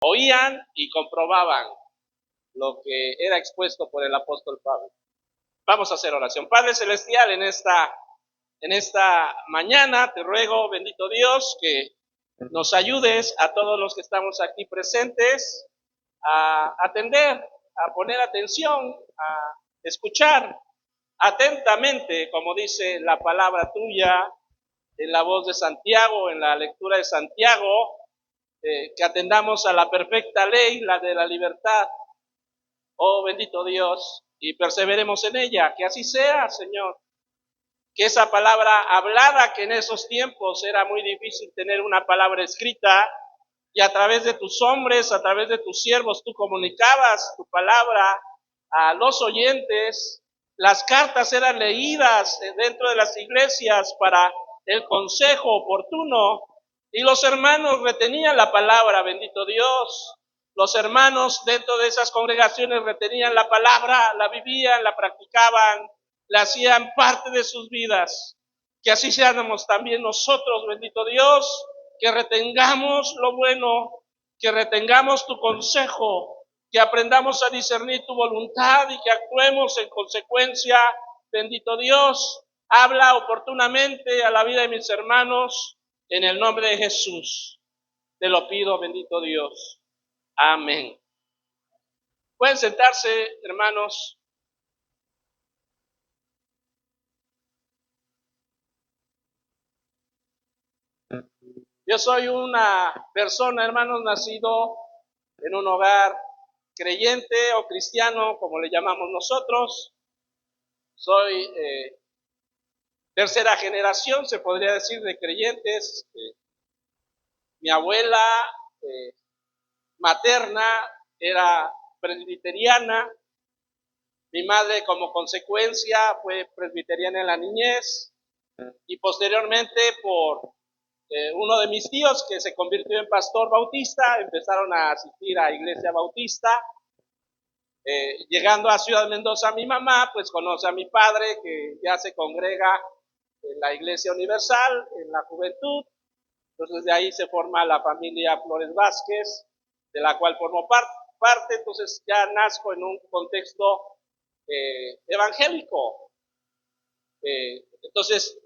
Oían y comprobaban lo que era expuesto por el apóstol Pablo. Vamos a hacer oración. Padre Celestial, en esta mañana te ruego, bendito Dios, que nos ayudes a todos los que estamos aquí presentes a atender, a poner atención, a escuchar atentamente, como dice la palabra tuya, en la voz de Santiago, en la lectura de Santiago, que atendamos a la perfecta ley, la de la libertad. Oh bendito Dios, y perseveremos en ella, que así sea, Señor. Que esa palabra hablada, que en esos tiempos era muy difícil tener una palabra escrita, y a través de tus hombres, a través de tus siervos, tú comunicabas tu palabra a los oyentes. Las cartas eran leídas dentro de las iglesias para el consejo oportuno, y los hermanos retenían la palabra, bendito Dios. Los hermanos dentro de esas congregaciones retenían la palabra, la vivían, la practicaban, la hacían parte de sus vidas. Que así seamos también nosotros, bendito Dios, que retengamos lo bueno, que retengamos tu consejo, que aprendamos a discernir tu voluntad y que actuemos en consecuencia. Bendito Dios, habla oportunamente a la vida de mis hermanos, en el nombre de Jesús. Te lo pido, bendito Dios. Amén. Pueden sentarse, hermanos. Yo soy una persona, hermanos, nacido en un hogar creyente o cristiano, como le llamamos nosotros. Soy tercera generación, se podría decir, de creyentes. Mi abuela materna era presbiteriana. Mi madre, como consecuencia, fue presbiteriana en la niñez. Y posteriormente, por uno de mis tíos que se convirtió en pastor bautista, empezaron a asistir a iglesia bautista. Llegando a Ciudad Mendoza, mi mamá pues conoce a mi padre, que ya se congrega en la Iglesia Universal, en la juventud. Entonces de ahí se forma la familia Flores Vázquez, de la cual formo parte. Entonces ya nazco en un contexto evangélico. Entonces,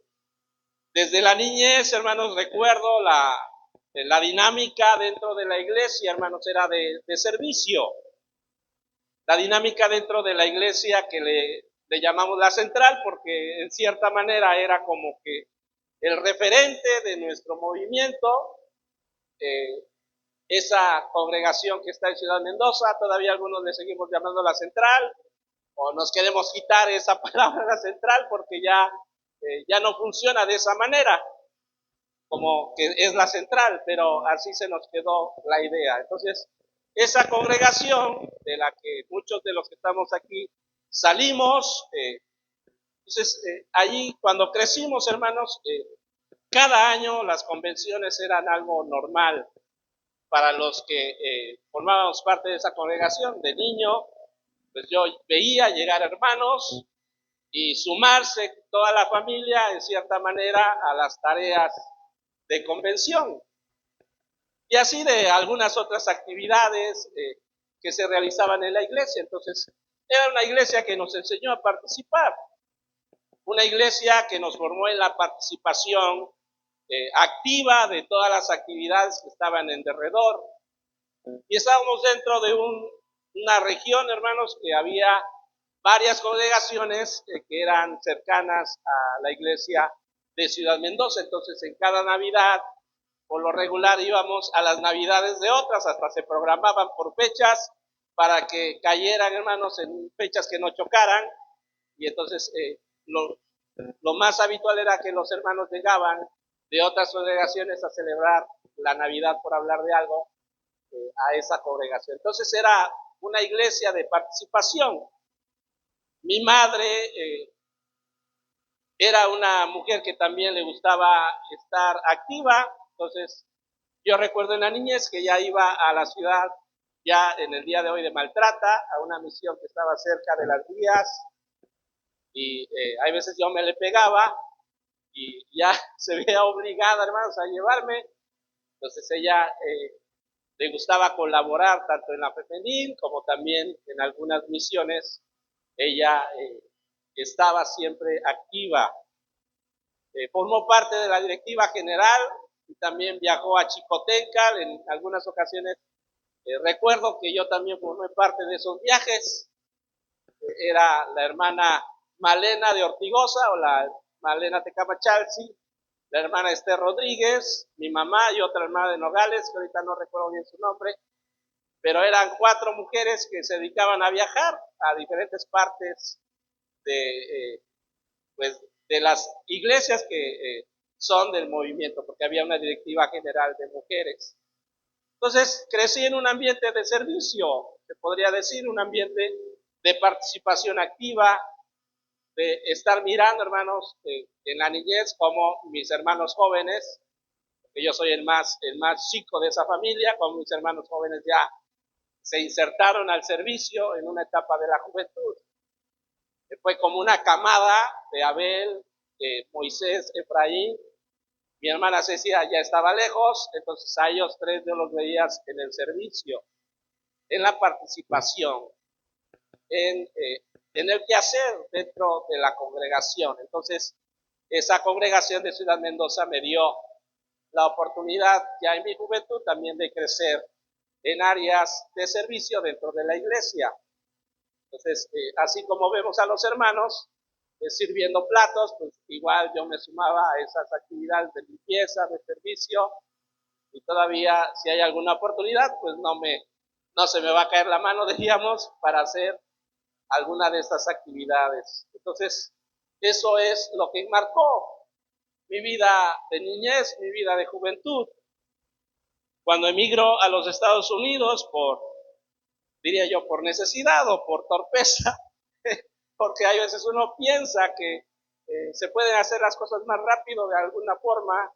desde la niñez, hermanos, recuerdo la dinámica dentro de la iglesia, hermanos, era de servicio. La dinámica dentro de la iglesia que le llamamos la central, porque en cierta manera era como que el referente de nuestro movimiento. Esa congregación que está en Ciudad Mendoza, todavía algunos le seguimos llamando la central, o nos queremos quitar esa palabra la central porque ya no funciona de esa manera, como que es la central, pero así se nos quedó la idea. Entonces, esa congregación de la que muchos de los que estamos aquí salimos, entonces allí cuando crecimos, hermanos, cada año las convenciones eran algo normal para los que formábamos parte de esa congregación. De niño, pues yo veía llegar hermanos y sumarse toda la familia en cierta manera a las tareas de convención. Y así de algunas otras actividades que se realizaban en la iglesia. Entonces, era una iglesia que nos enseñó a participar, una iglesia que nos formó en la participación activa de todas las actividades que estaban en derredor. Y estábamos dentro de una región, hermanos, que había varias congregaciones que eran cercanas a la iglesia de Ciudad Mendoza. Entonces, en cada Navidad, por lo regular, íbamos a las Navidades de otras, hasta se programaban por fechas para que cayeran, hermanos, en fechas que no chocaran. Y entonces, lo más habitual era que los hermanos llegaban de otras congregaciones a celebrar la Navidad, por hablar de algo, a esa congregación. Entonces era una iglesia de participación. Mi madre era una mujer que también le gustaba estar activa. Entonces yo recuerdo en la niñez que ya iba a la ciudad, ya en el día de hoy, de Maltrata, a una misión que estaba cerca de las vías, y hay veces yo me le pegaba y ya se veía obligada, hermanos, a llevarme. Entonces ella le gustaba colaborar tanto en la femenil como también en algunas misiones. Ella estaba siempre activa. Formó parte de la directiva general y también viajó a Chicotenca en algunas ocasiones. Recuerdo que yo también formé parte de esos viajes. Era la hermana Malena de Ortigosa o la Malena Tecamachalsi, la hermana Esther Rodríguez, mi mamá y otra hermana de Nogales, que ahorita no recuerdo bien su nombre, pero eran 4 mujeres que se dedicaban a viajar a diferentes partes de, pues, de las iglesias que son del movimiento, porque había una directiva general de mujeres. Entonces crecí en un ambiente de servicio, se podría decir, un ambiente de participación activa, de estar mirando, hermanos, en la niñez, como mis hermanos jóvenes, que yo soy el más chico de esa familia, como mis hermanos jóvenes ya se insertaron al servicio en una etapa de la juventud. Fue como una camada de Abel, de Moisés, Efraín. Mi hermana Cecilia ya estaba lejos, entonces a ellos 3 yo los veías en el servicio, en la participación, en el quehacer dentro de la congregación. Entonces, esa congregación de Ciudad Mendoza me dio la oportunidad ya en mi juventud también de crecer en áreas de servicio dentro de la iglesia. Entonces, así como vemos a los hermanos sirviendo platos, pues igual yo me sumaba a esas actividades de limpieza, de servicio, y todavía si hay alguna oportunidad, pues no se me va a caer la mano, diríamos, para hacer alguna de estas actividades. Entonces, eso es lo que marcó mi vida de niñez, mi vida de juventud. Cuando emigro a los Estados Unidos diría yo, por necesidad o por torpeza, porque hay veces uno piensa que se pueden hacer las cosas más rápido de alguna forma,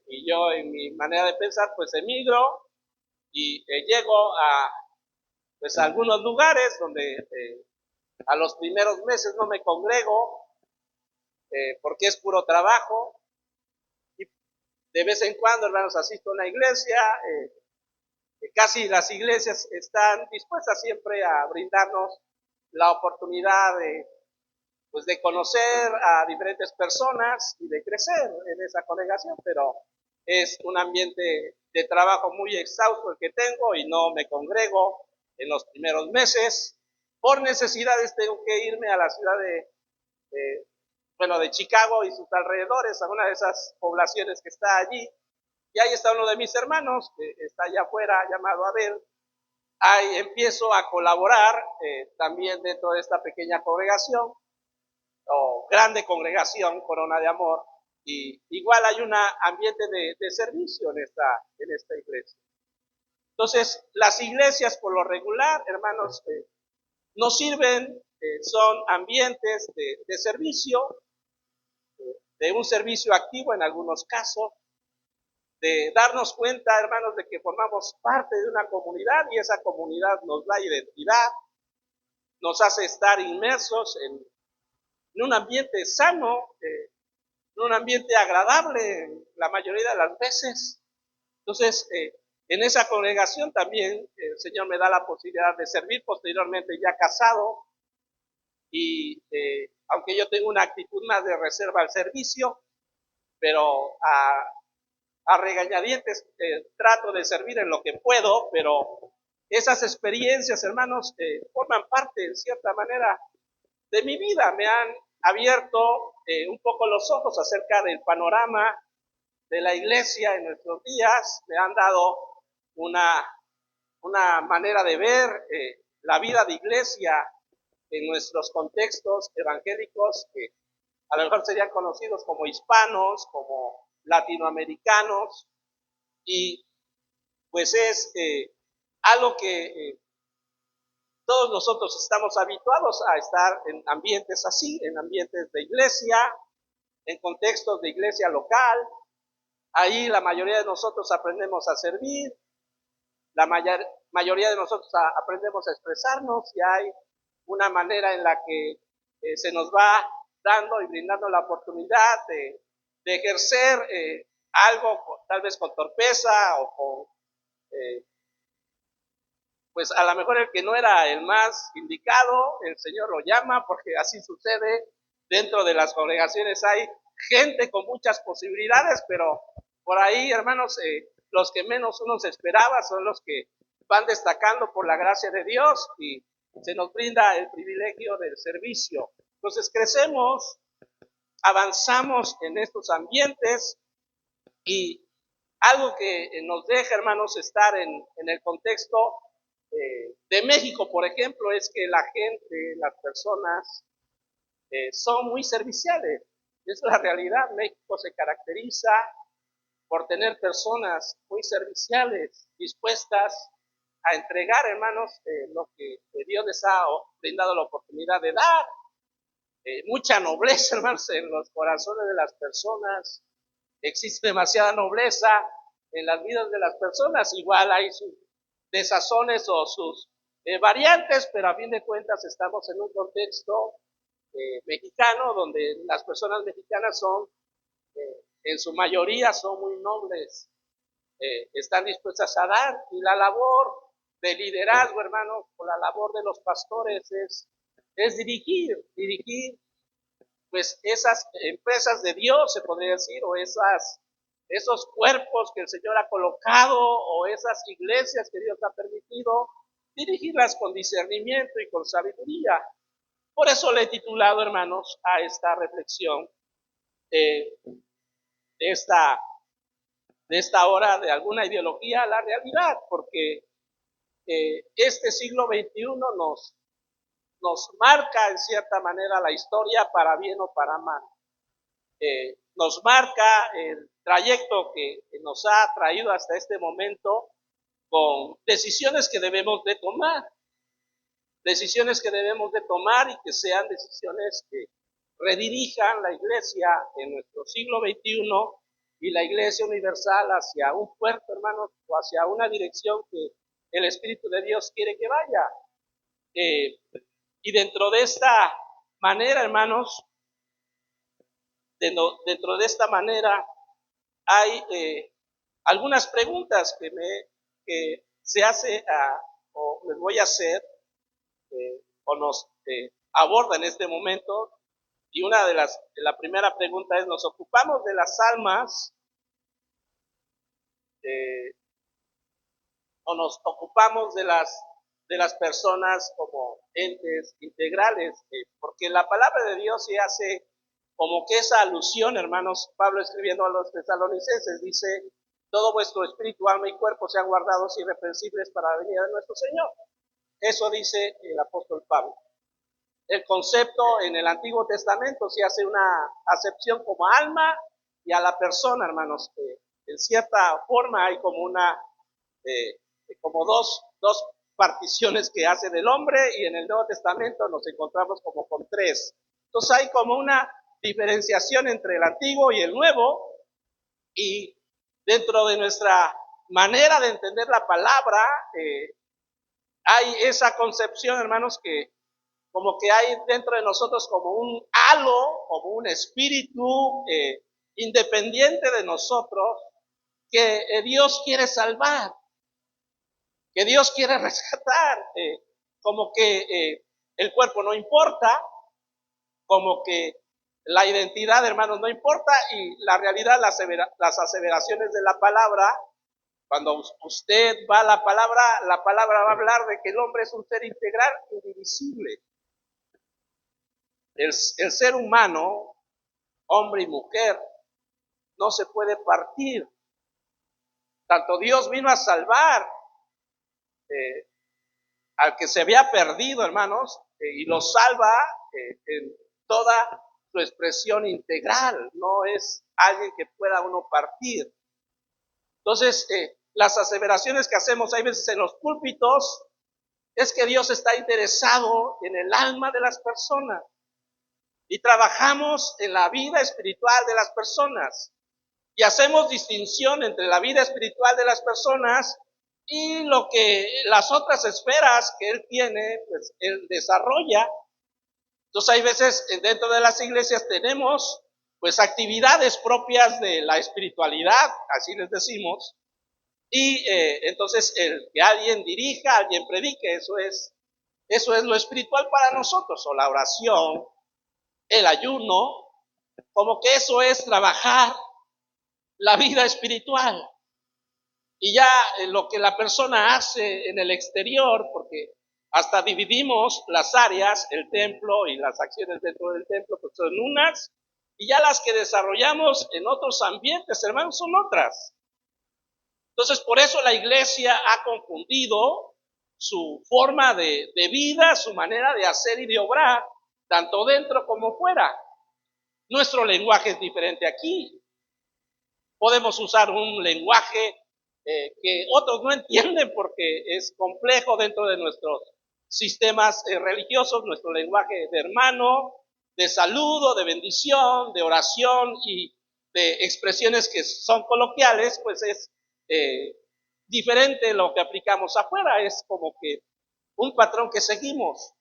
y yo en mi manera de pensar, pues emigro y llego pues, a algunos lugares donde a los primeros meses no me congrego, porque es puro trabajo, y de vez en cuando, hermanos, asisto a una iglesia. Casi las iglesias están dispuestas siempre a brindarnos la oportunidad pues de conocer a diferentes personas y de crecer en esa congregación, pero es un ambiente de trabajo muy exhausto el que tengo y no me congrego en los primeros meses. Por necesidades tengo que irme a la ciudad de Chicago y sus alrededores, a una de esas poblaciones que está allí. Y ahí está uno de mis hermanos, que está allá afuera, llamado Abel. Ahí empiezo a colaborar también dentro de esta pequeña congregación, o grande congregación, Corona de Amor. Y igual hay un ambiente de servicio en esta iglesia. Entonces, las iglesias por lo regular, hermanos, nos sirven, son ambientes de servicio, de un servicio activo en algunos casos, de darnos cuenta, hermanos, de que formamos parte de una comunidad y esa comunidad nos da identidad, nos hace estar inmersos en un ambiente sano, en un ambiente agradable la mayoría de las veces. Entonces, en esa congregación también el Señor me da la posibilidad de servir posteriormente ya casado, y aunque yo tengo una actitud más de reserva al servicio, pero a regañadientes trato de servir en lo que puedo, pero esas experiencias, hermanos, forman parte, en cierta manera, de mi vida. Me han abierto un poco los ojos acerca del panorama de la iglesia en nuestros días, me han dado una, una manera de ver la vida de iglesia en nuestros contextos evangélicos, que a lo mejor serían conocidos como hispanos, como latinoamericanos, y pues es algo que todos nosotros estamos habituados a estar en ambientes así, en ambientes de iglesia, en contextos de iglesia local. Ahí la mayoría de nosotros aprendemos a servir, la mayoría de nosotros aprendemos a expresarnos, y hay una manera en la que se nos va dando y brindando la oportunidad de ejercer algo tal vez con torpeza o con eh, pues a lo mejor el que no era el más indicado, el Señor lo llama, porque así sucede. Dentro de las congregaciones hay gente con muchas posibilidades, pero por ahí, hermanos, los que menos uno se esperaba son los que van destacando por la gracia de Dios y se nos brinda el privilegio del servicio. Entonces crecemos, avanzamos en estos ambientes y algo que nos deja, hermanos, estar en el contexto de México, por ejemplo, es que la gente, las personas, son muy serviciales. Es la realidad. México se caracteriza por tener personas muy serviciales, dispuestas a entregar, hermanos, lo que Dios les ha brindado la oportunidad de dar. Mucha nobleza, hermanos, en los corazones de las personas. Existe demasiada nobleza en las vidas de las personas. Igual hay sus desazones o sus variantes, pero a fin de cuentas estamos en un contexto mexicano donde las personas mexicanas son, en su mayoría, son muy nobles, están dispuestas a dar, y la labor de liderazgo, hermanos, o la labor de los pastores es dirigir pues esas empresas de Dios, se podría decir, o esos cuerpos que el Señor ha colocado, o esas iglesias que Dios ha permitido, dirigirlas con discernimiento y con sabiduría. Por eso le he titulado, hermanos, a esta reflexión de esta, de esta hora de alguna ideología a la realidad, porque este siglo XXI nos marca en cierta manera la historia para bien o para mal. Nos marca el trayecto que nos ha traído hasta este momento con decisiones que debemos de tomar, y que sean decisiones que redirijan la iglesia en nuestro siglo XXI y la iglesia universal hacia un puerto, hermanos, o hacia una dirección que el Espíritu de Dios quiere que vaya. Y dentro de esta manera, hermanos, dentro de esta manera hay algunas preguntas que se hace o les voy a hacer o nos aborda en este momento. Y la primera pregunta es: ¿nos ocupamos de las almas eh, o nos ocupamos de las personas como entes integrales? Porque la palabra de Dios se hace como que esa alusión, hermanos. Pablo, escribiendo a los tesalonicenses, dice: todo vuestro espíritu, alma y cuerpo sean guardados irreprensibles para la venida de nuestro Señor. Eso dice el apóstol Pablo. El concepto en el Antiguo Testamento se hace una acepción como alma y a la persona, hermanos. En cierta forma hay como como dos particiones que hace del hombre, y en el Nuevo Testamento nos encontramos como con tres. Entonces hay como una diferenciación entre el Antiguo y el Nuevo, y dentro de nuestra manera de entender la palabra, hay esa concepción, hermanos, que como que hay dentro de nosotros como un halo, como un espíritu independiente de nosotros, que Dios quiere salvar, que Dios quiere rescatar, como que el cuerpo no importa, como que la identidad, hermanos, no importa, y la realidad, las aseveraciones de la palabra, cuando usted va a la palabra va a hablar de que el hombre es un ser integral, indivisible. El ser humano, hombre y mujer, no se puede partir. Tanto Dios vino a salvar eh, al que se había perdido, hermanos, y lo salva en toda su expresión integral. No es alguien que pueda uno partir. Entonces, las aseveraciones que hacemos hay veces en los púlpitos es que Dios está interesado en el alma de las personas, y trabajamos en la vida espiritual de las personas, y hacemos distinción entre la vida espiritual de las personas y lo que las otras esferas que Él tiene, pues Él desarrolla. Entonces hay veces dentro de las iglesias tenemos pues actividades propias de la espiritualidad, así les decimos, Y entonces el que alguien dirija, alguien predique, eso es lo espiritual para nosotros, o la oración, el ayuno, como que eso es trabajar la vida espiritual. Y ya lo que la persona hace en el exterior, porque hasta dividimos las áreas, el templo y las acciones dentro del templo, pues son unas, y ya las que desarrollamos en otros ambientes, hermanos, son otras. Entonces, por eso la iglesia ha confundido su forma de vida, su manera de hacer y de obrar, tanto dentro como fuera. Nuestro lenguaje es diferente aquí. Podemos usar un lenguaje que otros no entienden porque es complejo dentro de nuestros sistemas religiosos, nuestro lenguaje de hermano, de saludo, de bendición, de oración y de expresiones que son coloquiales, pues es diferente lo que aplicamos afuera, es como que un patrón que seguimos.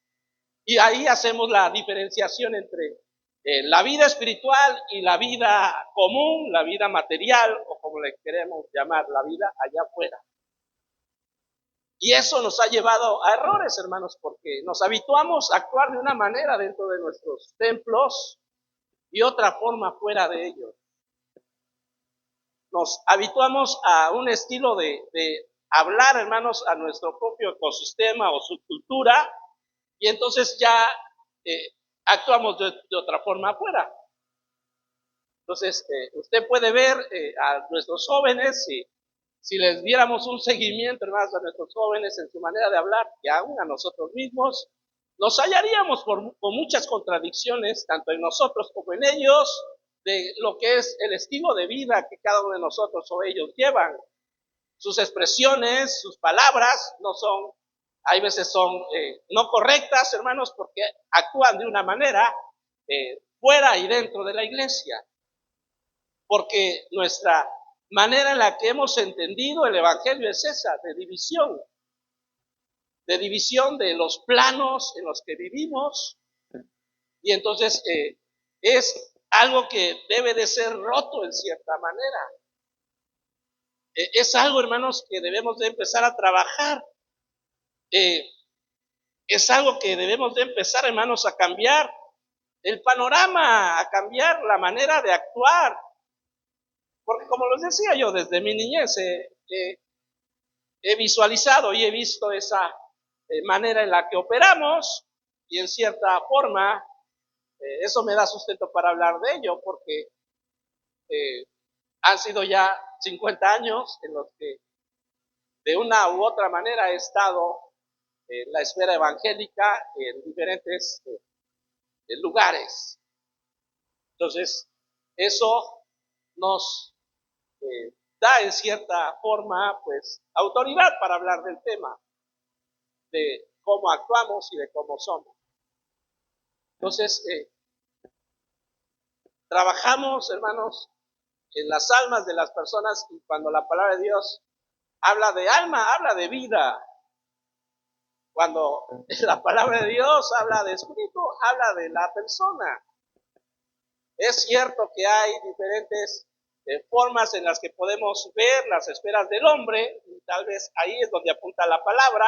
Y ahí hacemos la diferenciación entre la vida espiritual y la vida común, la vida material, o como le queremos llamar, la vida allá afuera. Y eso nos ha llevado a errores, hermanos, porque nos habituamos a actuar de una manera dentro de nuestros templos y otra forma fuera de ellos. Nos habituamos a un estilo de hablar, hermanos, a nuestro propio ecosistema o subcultura, y entonces ya actuamos de otra forma afuera. Entonces, usted puede ver a nuestros jóvenes, si les diéramos un seguimiento, hermanos, a nuestros jóvenes en su manera de hablar, y aún a nosotros mismos, nos hallaríamos con muchas contradicciones, tanto en nosotros como en ellos, de lo que es el estilo de vida que cada uno de nosotros o ellos llevan. Sus expresiones, sus palabras no son, hay veces son no correctas, hermanos, porque actúan de una manera fuera y dentro de la iglesia. Porque nuestra manera en la que hemos entendido el Evangelio es esa, de división de los planos en los que vivimos, y entonces es algo que debe de ser roto en cierta manera. Es algo, hermanos, que debemos de empezar a trabajar. Es algo que debemos de empezar, hermanos, a cambiar el panorama, a cambiar la manera de actuar. Porque como les decía yo, desde mi niñez he visualizado y he visto esa manera en la que operamos, y en cierta forma eso me da sustento para hablar de ello, porque han sido ya 50 años en los que de una u otra manera he estado en la esfera evangélica en diferentes lugares. Entonces, eso nos da en cierta forma, pues, autoridad para hablar del tema, de cómo actuamos y de cómo somos. Entonces, trabajamos, hermanos, en las almas de las personas, y cuando la palabra de Dios habla de alma, habla de vida. Cuando la palabra de Dios habla de espíritu, habla de la persona. Es cierto que hay diferentes formas en las que podemos ver las esferas del hombre, y tal vez ahí es donde apunta la palabra,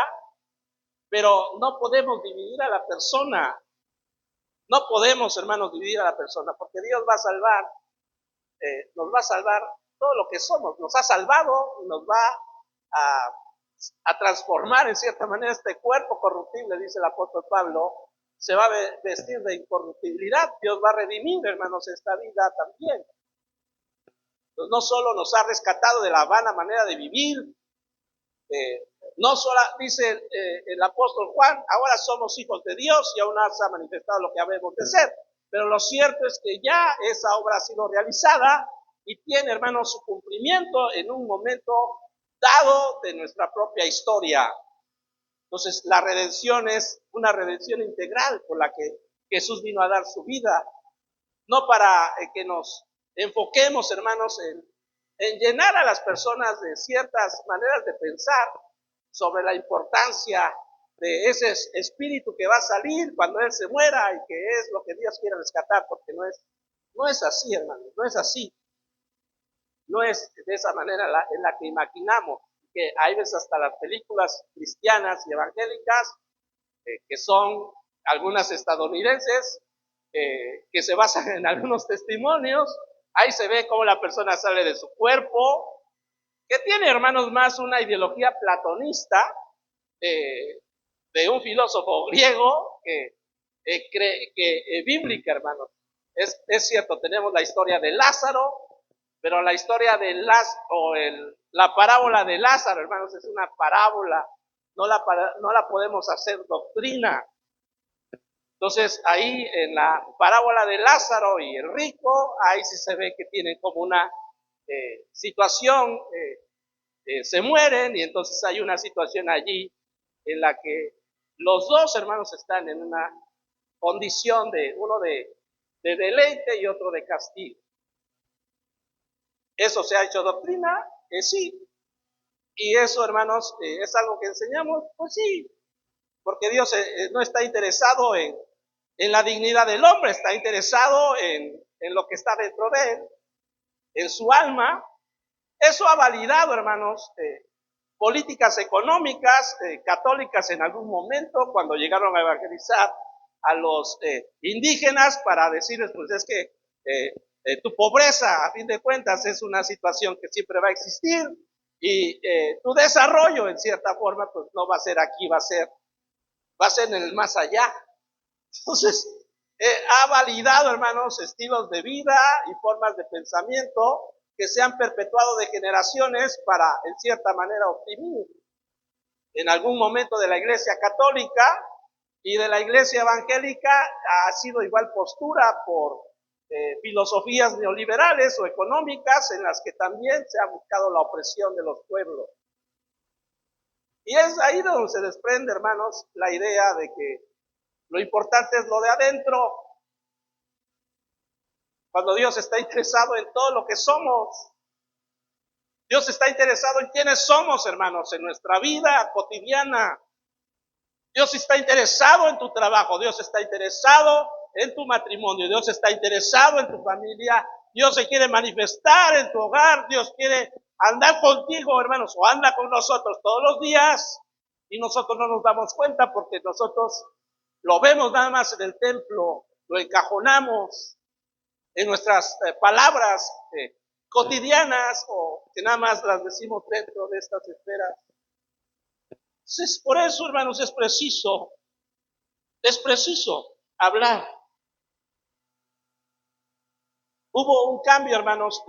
pero no podemos dividir a la persona. No podemos, hermanos, dividir a la persona, porque Dios va a salvar, nos va a salvar todo lo que somos. Nos ha salvado y nos va a transformar en cierta manera este cuerpo corruptible, dice el apóstol Pablo, se va a vestir de incorruptibilidad. Dios va a redimir, hermanos, esta vida también. Entonces, no solo nos ha rescatado de la vana manera de vivir, no solo dice el apóstol Juan, ahora somos hijos de Dios y aún no se ha manifestado lo que habemos de ser. Pero lo cierto es que ya esa obra ha sido realizada y tiene, hermanos, su cumplimiento en un momento dado de nuestra propia historia. Entonces, la redención es una redención integral por la que Jesús vino a dar su vida, no para que nos enfoquemos, hermanos, en llenar a las personas de ciertas maneras de pensar sobre la importancia de ese espíritu que va a salir cuando Él se muera y que es lo que Dios quiere rescatar, porque no es así, hermanos, no es así. No es de esa manera en la que imaginamos. que hay veces hasta las películas cristianas y evangélicas, que son algunas estadounidenses, que se basan en algunos testimonios. Ahí se ve cómo la persona sale de su cuerpo, que tiene, hermanos, más una ideología platonista, de un filósofo griego que bíblica, hermanos. Es cierto, tenemos la historia de Lázaro, pero la historia de la parábola de Lázaro, hermanos, es una parábola, no la podemos hacer doctrina. Entonces, ahí en la parábola de Lázaro y el rico, ahí sí se ve que tienen como una situación, se mueren, y entonces hay una situación allí en la que los dos hermanos están en una condición de uno de deleite y otro de castigo. ¿Eso se ha hecho doctrina? Sí. ¿Y eso, hermanos, es algo que enseñamos? Pues sí, porque Dios no está interesado en la dignidad del hombre, está interesado en lo que está dentro de él, en su alma. Eso ha validado, hermanos, políticas económicas católicas en algún momento, cuando llegaron a evangelizar a los indígenas para decirles, pues es que tu pobreza, a fin de cuentas, es una situación que siempre va a existir, y tu desarrollo, en cierta forma, pues no va a ser aquí, va a ser en el más allá. Entonces, ha validado, hermanos, estilos de vida y formas de pensamiento que se han perpetuado de generaciones para, en cierta manera, oprimir. En algún momento de la Iglesia Católica y de la Iglesia Evangélica ha sido igual postura por filosofías neoliberales o económicas, en las que también se ha buscado la opresión de los pueblos. Y es ahí donde se desprende, hermanos, la idea de que lo importante es lo de adentro. Cuando Dios está interesado en todo lo que somos, Dios está interesado en quiénes somos, hermanos, en nuestra vida cotidiana. Dios está interesado en tu trabajo, Dios está interesado en tu matrimonio, Dios está interesado en tu familia, Dios se quiere manifestar en tu hogar, Dios quiere andar contigo, hermanos, o anda con nosotros todos los días, y nosotros no nos damos cuenta porque nosotros lo vemos nada más en el templo, lo encajonamos en nuestras palabras cotidianas, o que nada más las decimos dentro de estas esferas. Entonces, por eso, hermanos, es preciso hablar. Hubo un cambio, hermanos,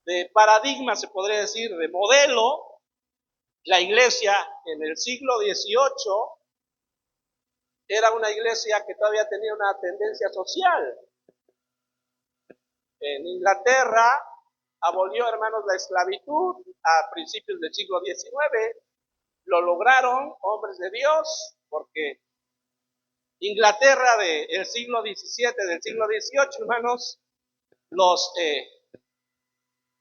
de paradigma, se podría decir, de modelo. La iglesia en el siglo XVIII era una iglesia que todavía tenía una tendencia social. En Inglaterra abolió, hermanos, la esclavitud a principios del siglo XIX. Lo lograron hombres de Dios, porque Inglaterra del siglo XVII, del siglo XVIII, hermanos,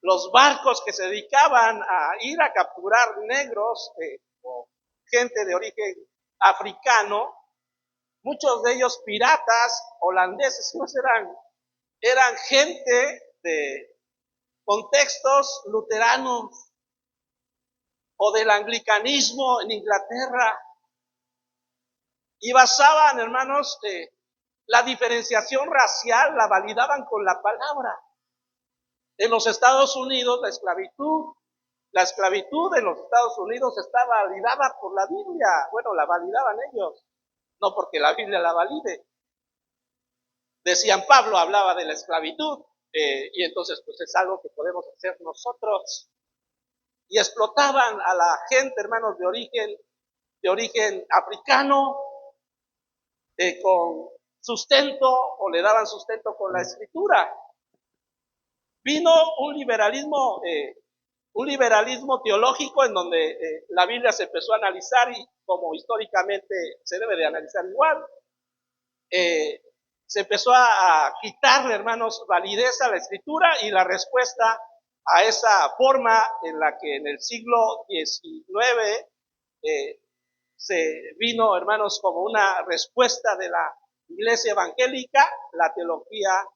los barcos que se dedicaban a ir a capturar negros o gente de origen africano, muchos de ellos piratas holandeses, eran gente de contextos luteranos o del anglicanismo en Inglaterra, y basaban, hermanos, la diferenciación racial la validaban con la palabra. En los Estados Unidos la esclavitud en los Estados Unidos está validada por la Biblia. Bueno, la validaban ellos, no porque la Biblia la valide. Decían, Pablo hablaba de la esclavitud, y entonces pues es algo que podemos hacer nosotros. Y explotaban a la gente, hermanos, de origen africano, con sustento, o le daban sustento con la escritura. Vino un liberalismo teológico en donde la Biblia se empezó a analizar, y como históricamente se debe de analizar igual, se empezó a quitarle, hermanos, validez a la escritura, y la respuesta a esa forma en la que en el siglo XIX se vino, hermanos, como una respuesta de la iglesia evangélica, la teología,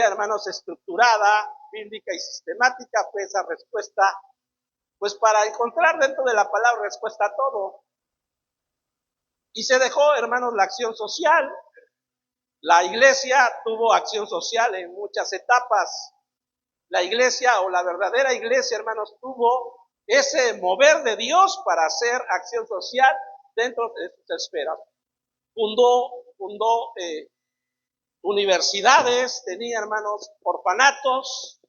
hermanos, estructurada bíblica y sistemática fue esa respuesta, pues para encontrar dentro de la palabra respuesta a todo. Y se dejó, hermanos, la acción social. La iglesia tuvo acción social en muchas etapas. La iglesia o la verdadera iglesia, hermanos, tuvo ese mover de Dios para hacer acción social dentro de sus esferas. Fundó universidades, tenía, hermanos, orfanatos,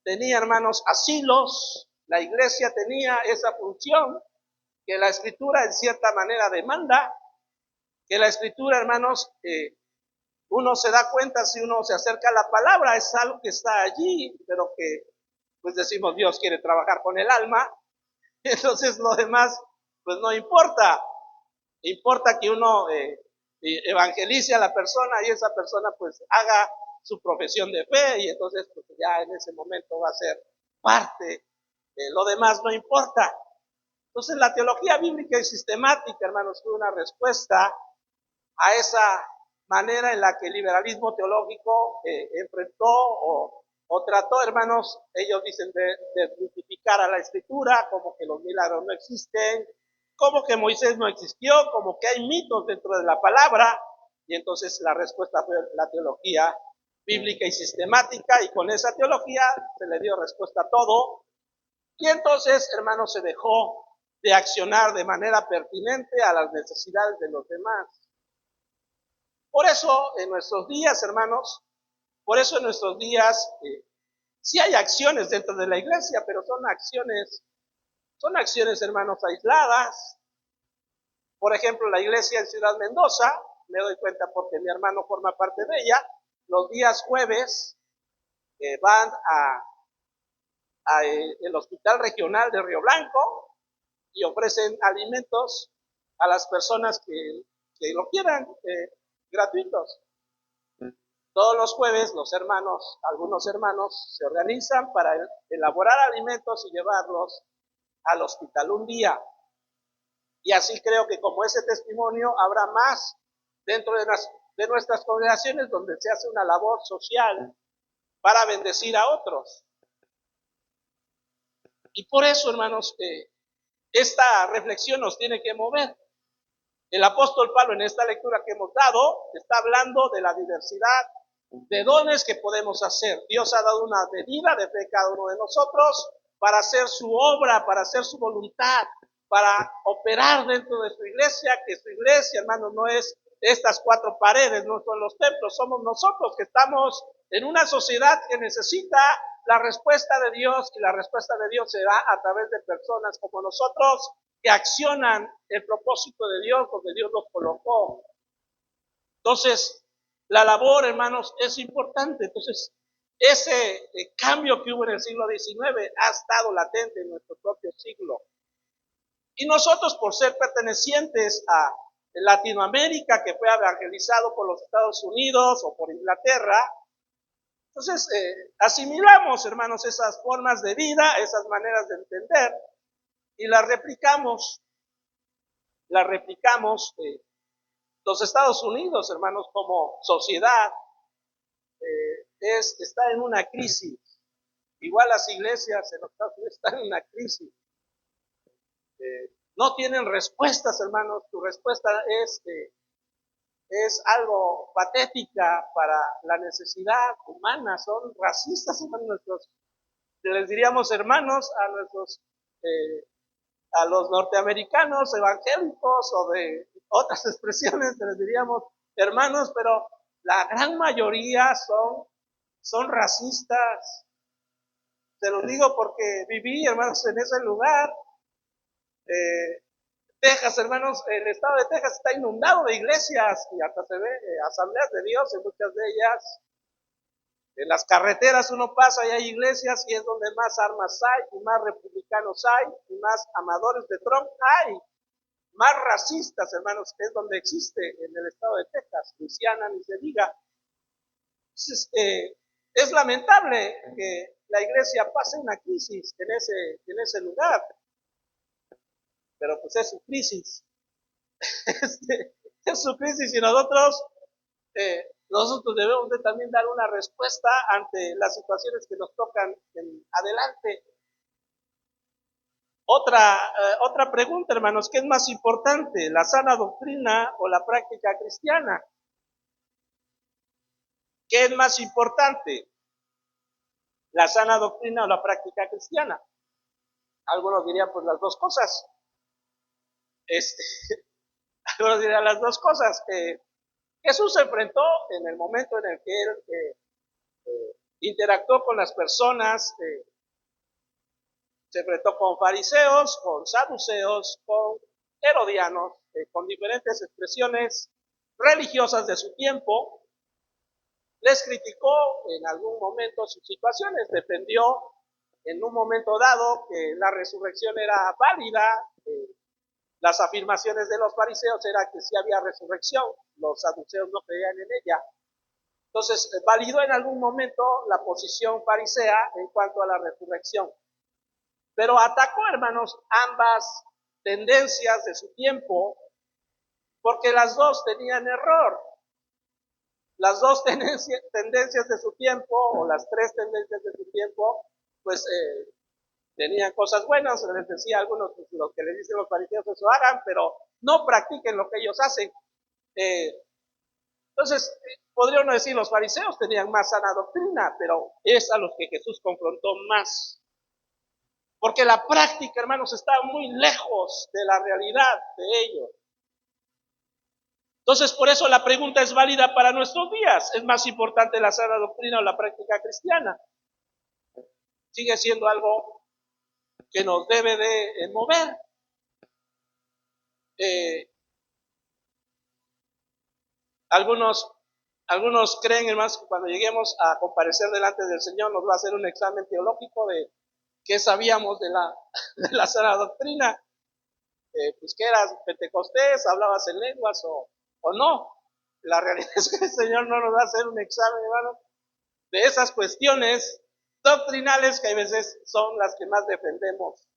tenía, hermanos, asilos. La iglesia tenía esa función que la escritura en cierta manera demanda, que la escritura, hermanos, uno se da cuenta si uno se acerca a la palabra, es algo que está allí, pero que pues decimos Dios quiere trabajar con el alma, entonces lo demás pues no importa, importa que uno evangelice a la persona y esa persona pues haga su profesión de fe y entonces pues ya en ese momento va a ser parte, lo demás no importa. Entonces la teología bíblica y sistemática, hermanos, fue una respuesta a esa manera en la que el liberalismo teológico enfrentó o trató, hermanos, ellos dicen de justificar a la escritura, como que los milagros no existen, como que Moisés no existió, como que hay mitos dentro de la palabra, y entonces la respuesta fue la teología bíblica y sistemática, y con esa teología se le dio respuesta a todo, y entonces, hermanos, se dejó de accionar de manera pertinente a las necesidades de los demás. Por eso en nuestros días, hermanos, por eso en nuestros días sí hay acciones dentro de la iglesia, pero son acciones, hermanos, aisladas. Por ejemplo, la iglesia en Ciudad Mendoza, me doy cuenta porque mi hermano forma parte de ella, los días jueves van a el Hospital Regional de Río Blanco y ofrecen alimentos a las personas que lo quieran, gratuitos. Todos los jueves los hermanos, algunos hermanos, se organizan para elaborar alimentos y llevarlos al hospital un día. Y así creo que como ese testimonio habrá más dentro de nuestras congregaciones donde se hace una labor social para bendecir a otros. Y por eso, hermanos, esta reflexión nos tiene que mover. El apóstol Pablo en esta lectura que hemos dado está hablando de la diversidad de dones que podemos hacer. Dios ha dado una medida de fe a cada uno de nosotros para hacer su obra, para hacer su voluntad, para operar dentro de su iglesia, que su iglesia, hermanos, no es estas cuatro paredes, no son los templos, somos nosotros que estamos en una sociedad que necesita la respuesta de Dios, y la respuesta de Dios se da a través de personas como nosotros que accionan el propósito de Dios donde Dios los colocó. Entonces, la labor, hermanos, es importante. Entonces, ese cambio que hubo en el siglo XIX ha estado latente en nuestro propio siglo. Y nosotros, por ser pertenecientes a Latinoamérica, que fue evangelizado por los Estados Unidos o por Inglaterra, entonces asimilamos, hermanos, esas formas de vida, esas maneras de entender, y las replicamos. Los Estados Unidos, hermanos, como sociedad, está en una crisis. Igual las iglesias en los Estados Unidos están en una crisis. No tienen respuestas, hermanos. Tu respuesta es algo patética para la necesidad humana. Son racistas, hermanos, les diríamos hermanos a los norteamericanos evangélicos o de otras expresiones, les diríamos hermanos, pero la gran mayoría son racistas. Te lo digo porque viví, hermanos, en ese lugar. Texas, hermanos, el estado de Texas está inundado de iglesias y hasta se ve asambleas de Dios en muchas de ellas. En las carreteras uno pasa y hay iglesias y es donde más armas hay y más republicanos hay y más amadores de Trump hay. Más racistas, hermanos, que es donde existe en el estado de Texas, Luisiana, ni se diga. Entonces, es lamentable que la iglesia pase una crisis en ese lugar, pero pues es su crisis. Es su crisis y nosotros nosotros debemos de también dar una respuesta ante las situaciones que nos tocan en adelante. Otra pregunta, hermanos, ¿qué es más importante, la sana doctrina o la práctica cristiana? ¿Qué es más importante, la sana doctrina o la práctica cristiana? Algunos dirían, pues las dos cosas. Este, algunos dirían las dos cosas. Jesús se enfrentó en el momento en el que él interactuó con las personas, se enfrentó con fariseos, con saduceos, con herodianos, con diferentes expresiones religiosas de su tiempo. Les criticó en algún momento sus situaciones, defendió en un momento dado que la resurrección era válida. Las afirmaciones de los fariseos era que sí había resurrección, los saduceos no creían en ella. Entonces, validó en algún momento la posición farisea en cuanto a la resurrección. Pero atacó, hermanos, ambas tendencias de su tiempo, porque las dos tenían error. Las dos tendencias de su tiempo, o las tres tendencias de su tiempo, pues tenían cosas buenas. Les decía a algunos, pues, lo que les dicen los fariseos, eso hagan, pero no practiquen lo que ellos hacen. Entonces, podría uno decir, los fariseos tenían más sana doctrina, pero es a los que Jesús confrontó más. Porque la práctica, hermanos, está muy lejos de la realidad de ellos. Entonces, por eso la pregunta es válida para nuestros días. ¿Es más importante la sana doctrina o la práctica cristiana? Sigue siendo algo que nos debe de mover. Algunos creen, hermanos, que cuando lleguemos a comparecer delante del Señor nos va a hacer un examen teológico de qué sabíamos de la sana doctrina. Pues que eras pentecostés, hablabas en lenguas o no. La realidad es que el Señor no nos va a hacer un examen, hermano, de esas cuestiones doctrinales que a veces son las que más defendemos.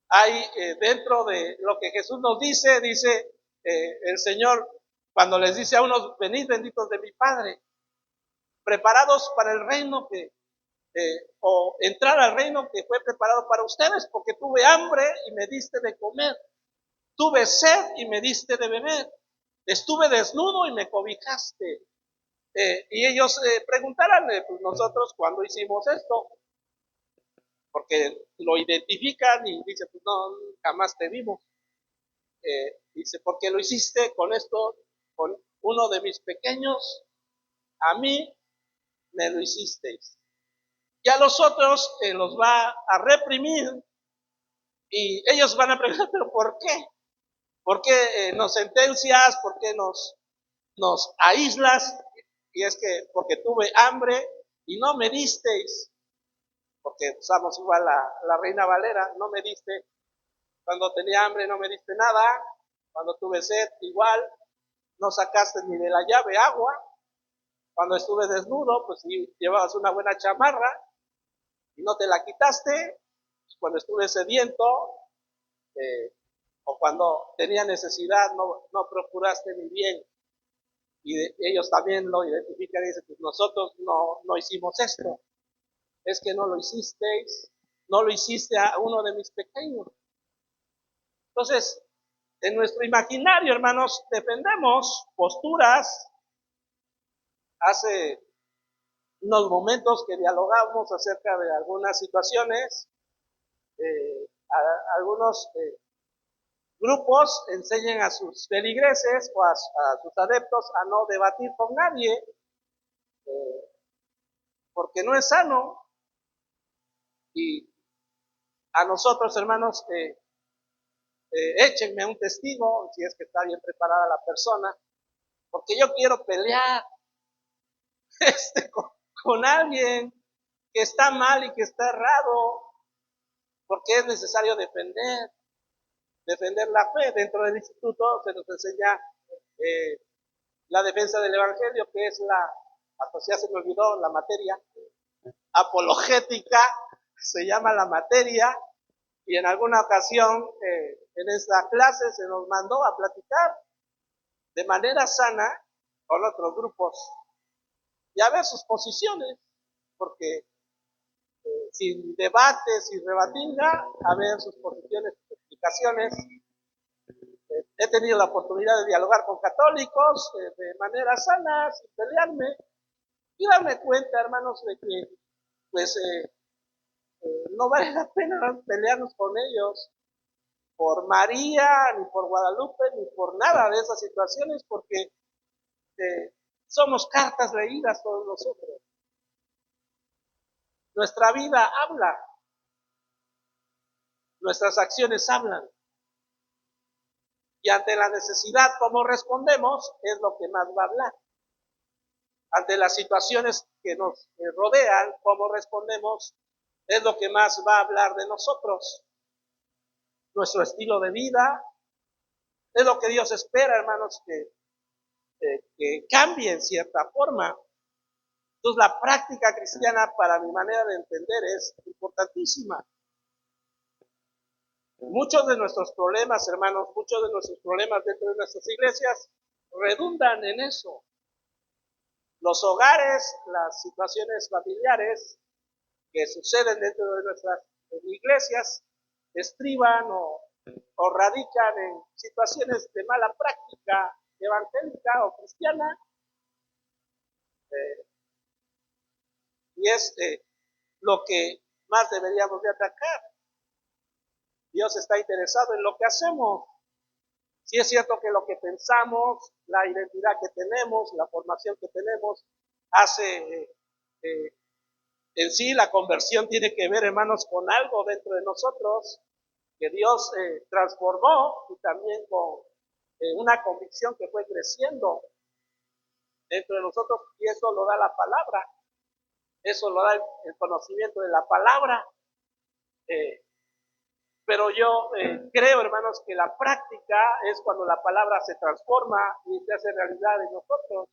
Hay dentro de lo que Jesús nos dice el Señor cuando les dice a unos, venid benditos de mi Padre, preparados para el reino o entrar al reino que fue preparado para ustedes, porque tuve hambre y me diste de comer, tuve sed y me diste de beber, estuve desnudo y me cobijaste. Y ellos preguntarán, pues nosotros cuando hicimos esto, porque lo identifican y dicen, pues no, jamás te vimos. Dice, porque lo hiciste con esto, con uno de mis pequeños, a mí me lo hicisteis. Y a los otros los va a reprimir y ellos van a preguntar, pero ¿por qué? ¿Por qué nos sentencias? ¿Por qué nos aíslas? Y es que porque tuve hambre y no me disteis, porque usamos igual la Reina Valera, no me diste, cuando tenía hambre no me diste nada, cuando tuve sed igual, no sacaste ni de la llave agua, cuando estuve desnudo, pues sí, llevabas una buena chamarra y no te la quitaste, cuando estuve sediento, o cuando tenía necesidad, no procuraste mi bien. Y ellos también lo identifican y dicen, pues nosotros no hicimos esto. Es que no lo hicisteis, no lo hiciste a uno de mis pequeños. Entonces, en nuestro imaginario, hermanos, defendemos posturas. Hace unos momentos que dialogamos acerca de algunas situaciones, algunos grupos enseñan a sus feligreses o a sus adeptos a no debatir con nadie, porque no es sano. Y a nosotros, hermanos, échenme un testigo, si es que está bien preparada la persona, porque yo quiero pelear con alguien que está mal y que está errado, porque es necesario defender la fe. Dentro del instituto se nos enseña la defensa del evangelio, que es hasta ya se me olvidó la materia, apologética, se llama la materia, y en alguna ocasión en esta clase se nos mandó a platicar de manera sana con otros grupos y a ver sus posiciones, porque sin debate, sin rebatinga, a ver sus posiciones, sus explicaciones. He tenido la oportunidad de dialogar con católicos de manera sana, sin pelearme, y darme cuenta, hermanos, de que pues no vale la pena pelearnos con ellos por María, ni por Guadalupe, ni por nada de esas situaciones, porque somos cartas leídas todos nosotros. Nuestra vida habla, nuestras acciones hablan. Y ante la necesidad, cómo respondemos, es lo que más va a hablar. Ante las situaciones que nos rodean, cómo respondemos, es lo que más va a hablar de nosotros. Nuestro estilo de vida, es lo que Dios espera, hermanos, que cambie en cierta forma. Entonces, la práctica cristiana, para mi manera de entender, es importantísima. Muchos de nuestros problemas, hermanos, muchos de nuestros problemas dentro de nuestras iglesias redundan en eso. Los hogares, las situaciones familiares que suceden dentro de nuestras iglesias estriban o radican en situaciones de mala práctica evangélica o cristiana, y es lo que más deberíamos de atacar. Dios está interesado en lo que hacemos. Sí es cierto que lo que pensamos, la identidad que tenemos, la formación que tenemos, hace en sí la conversión tiene que ver, hermanos, con algo dentro de nosotros que Dios transformó, y también con una convicción que fue creciendo dentro de nosotros, y eso lo da la palabra, eso lo da el conocimiento de la palabra. Pero yo creo, hermanos, que la práctica es cuando la palabra se transforma y se hace realidad en nosotros,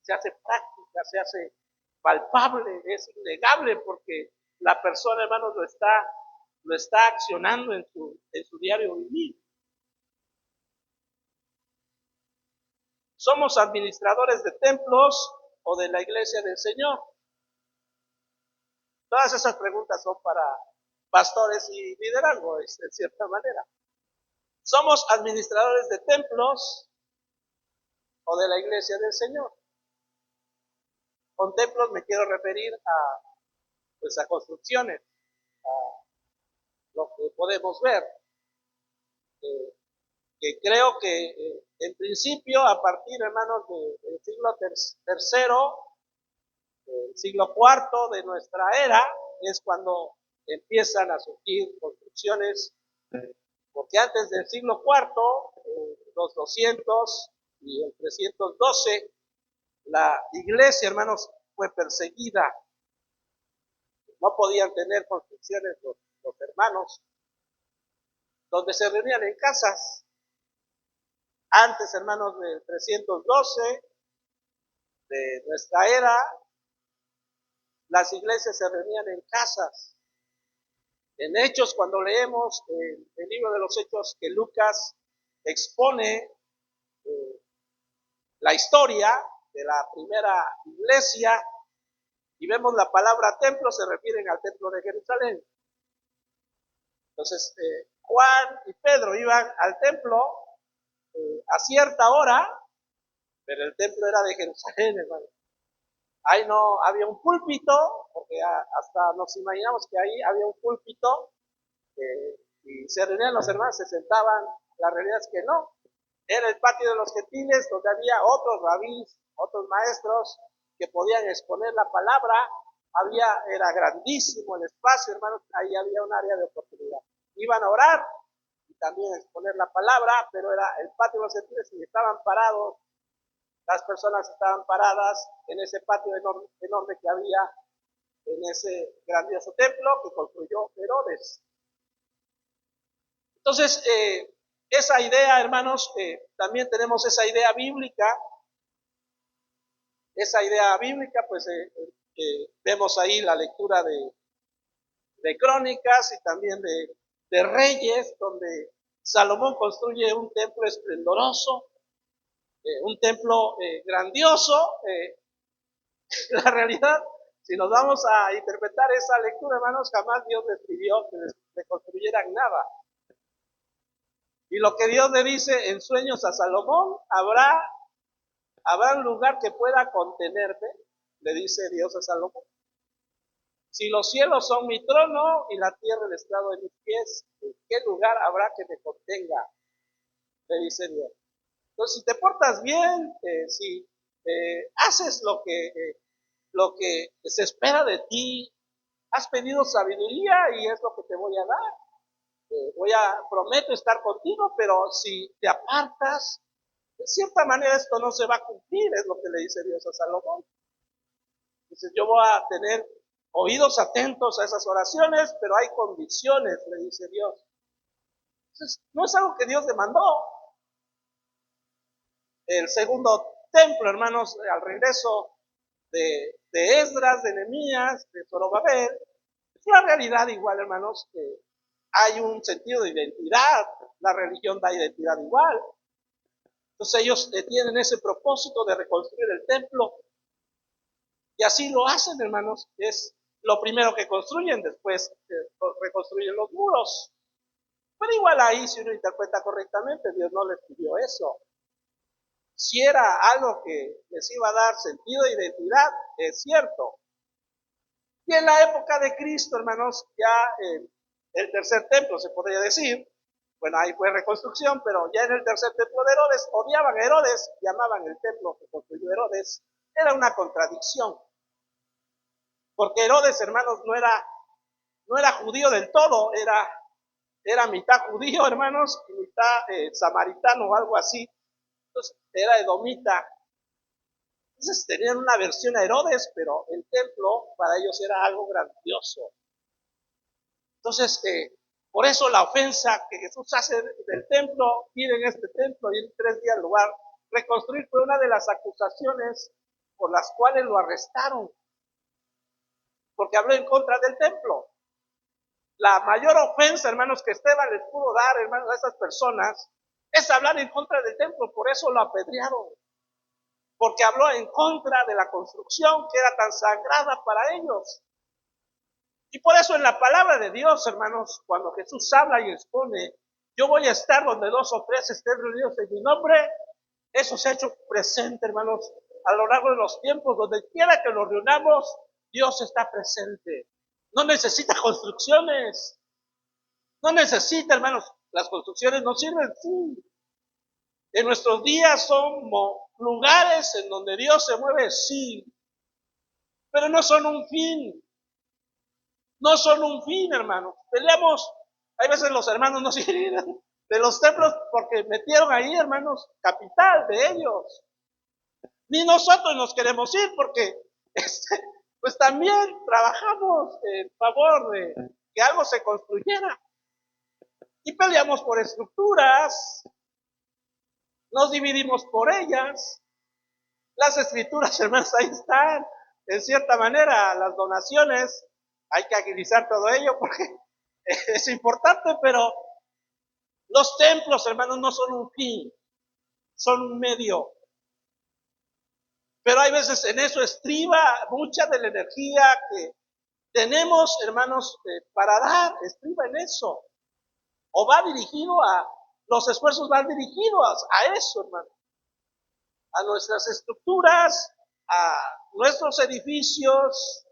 se hace práctica, se hace palpable, es innegable, porque la persona, hermanos, lo está accionando en su diario vivir. ¿Somos administradores de templos o de la iglesia del Señor? Todas esas preguntas son para pastores y liderazgo, de cierta manera. ¿Somos administradores de templos o de la iglesia del Señor? Con templos me quiero referir a construcciones, a lo que podemos ver. Que creo que en principio, a partir, hermanos, del siglo tercero, siglo cuarto de nuestra era, es cuando empiezan a surgir construcciones, porque antes del siglo cuarto, los 200 y el 312, la iglesia, hermanos, fue perseguida. No podían tener construcciones los hermanos, donde se reunían en casas. Antes, hermanos, del 312 de nuestra era, las iglesias se reunían en casas. En Hechos, cuando leemos el libro de los Hechos, que Lucas expone la historia de la primera iglesia, y vemos la palabra templo, se refieren al templo de Jerusalén. Entonces, Juan y Pedro iban al templo a cierta hora, pero el templo era de Jerusalén, hermano. Ahí no había un púlpito, porque hasta nos imaginamos que ahí había un púlpito, y se reunían los hermanos, se sentaban. La realidad es que no. Era el patio de los gentiles, donde había otros rabís, otros maestros que podían exponer la palabra. Era grandísimo el espacio, hermanos, ahí había un área de oportunidad. Iban a orar y también a exponer la palabra, pero era el patio de los gentiles y estaban parados. Las personas estaban paradas en ese patio enorme que había en ese grandioso templo que construyó Herodes. Entonces, esa idea, hermanos, también tenemos esa idea bíblica. Esa idea bíblica, pues vemos ahí la lectura de Crónicas y también de Reyes, donde Salomón construye un templo esplendoroso, un templo grandioso. La realidad, si nos vamos a interpretar esa lectura, hermanos, jamás Dios les pidió que le construyeran nada. Y lo que Dios le dice en sueños a Salomón, habrá un lugar que pueda contenerme, le dice Dios a Salomón. Si los cielos son mi trono y la tierra el estrado de mis pies, ¿en qué lugar habrá que me contenga? Le dice Dios. Entonces, si te portas bien, si haces lo que se espera de ti, has pedido sabiduría y es lo que te voy a dar. Prometo estar contigo, pero si te apartas, de cierta manera esto no se va a cumplir, es lo que le dice Dios a Salomón. Dice, yo voy a tener oídos atentos a esas oraciones, pero hay condiciones, le dice Dios. Entonces, no es algo que Dios demandó. El segundo templo, hermanos, al regreso de Esdras, de Nehemías, de Zorobabel, es una realidad igual, hermanos, que hay un sentido de identidad, la religión da identidad igual. Entonces ellos tienen ese propósito de reconstruir el templo y así lo hacen, hermanos. Es lo primero que construyen, después reconstruyen los muros. Pero igual ahí, si uno interpreta correctamente, Dios no les pidió eso. Si era algo que les iba a dar sentido de identidad, es cierto. Y en la época de Cristo, hermanos, ya el tercer templo, se podría decir, bueno, ahí fue reconstrucción, pero ya en el tercer templo de Herodes, odiaban a Herodes, llamaban el templo que construyó Herodes, era una contradicción. Porque Herodes, hermanos, no era judío del todo, era mitad judío, hermanos, y mitad samaritano o algo así. Entonces, era edomita. Entonces tenían una versión a Herodes, pero el templo para ellos era algo grandioso. Entonces, por eso la ofensa que Jesús hace del templo, piden este templo y en 3 días lo va a reconstruir, fue una de las acusaciones por las cuales lo arrestaron, porque habló en contra del templo. La mayor ofensa, hermanos, que Esteban les pudo dar, hermanos, a esas personas, es hablar en contra del templo, por eso lo apedrearon, porque habló en contra de la construcción que era tan sagrada para ellos. Y por eso en la palabra de Dios, hermanos, cuando Jesús habla y expone, yo voy a estar donde 2 o 3 estén reunidos en mi nombre, eso se ha hecho presente, hermanos, a lo largo de los tiempos, donde quiera que lo reunamos, Dios está presente. No necesita construcciones, no necesita, hermanos, las construcciones no sirven, sí. En nuestros días son lugares en donde Dios se mueve, sí, pero no son un fin. No son un fin, hermanos. Peleamos, hay veces los hermanos no quieren ir de los templos porque metieron ahí, hermanos, capital de ellos. Ni nosotros nos queremos ir porque pues también trabajamos en favor de que algo se construyera. Y peleamos por estructuras, nos dividimos por ellas. Las escrituras, hermanos, ahí están. En cierta manera, las donaciones, hay que agilizar todo ello porque es importante, pero los templos, hermanos, no son un fin, son un medio. Pero hay veces en eso estriba mucha de la energía que tenemos, hermanos, para dar, estriba en eso. O va dirigido los esfuerzos van dirigidos a eso, hermano. A nuestras estructuras, a nuestros edificios,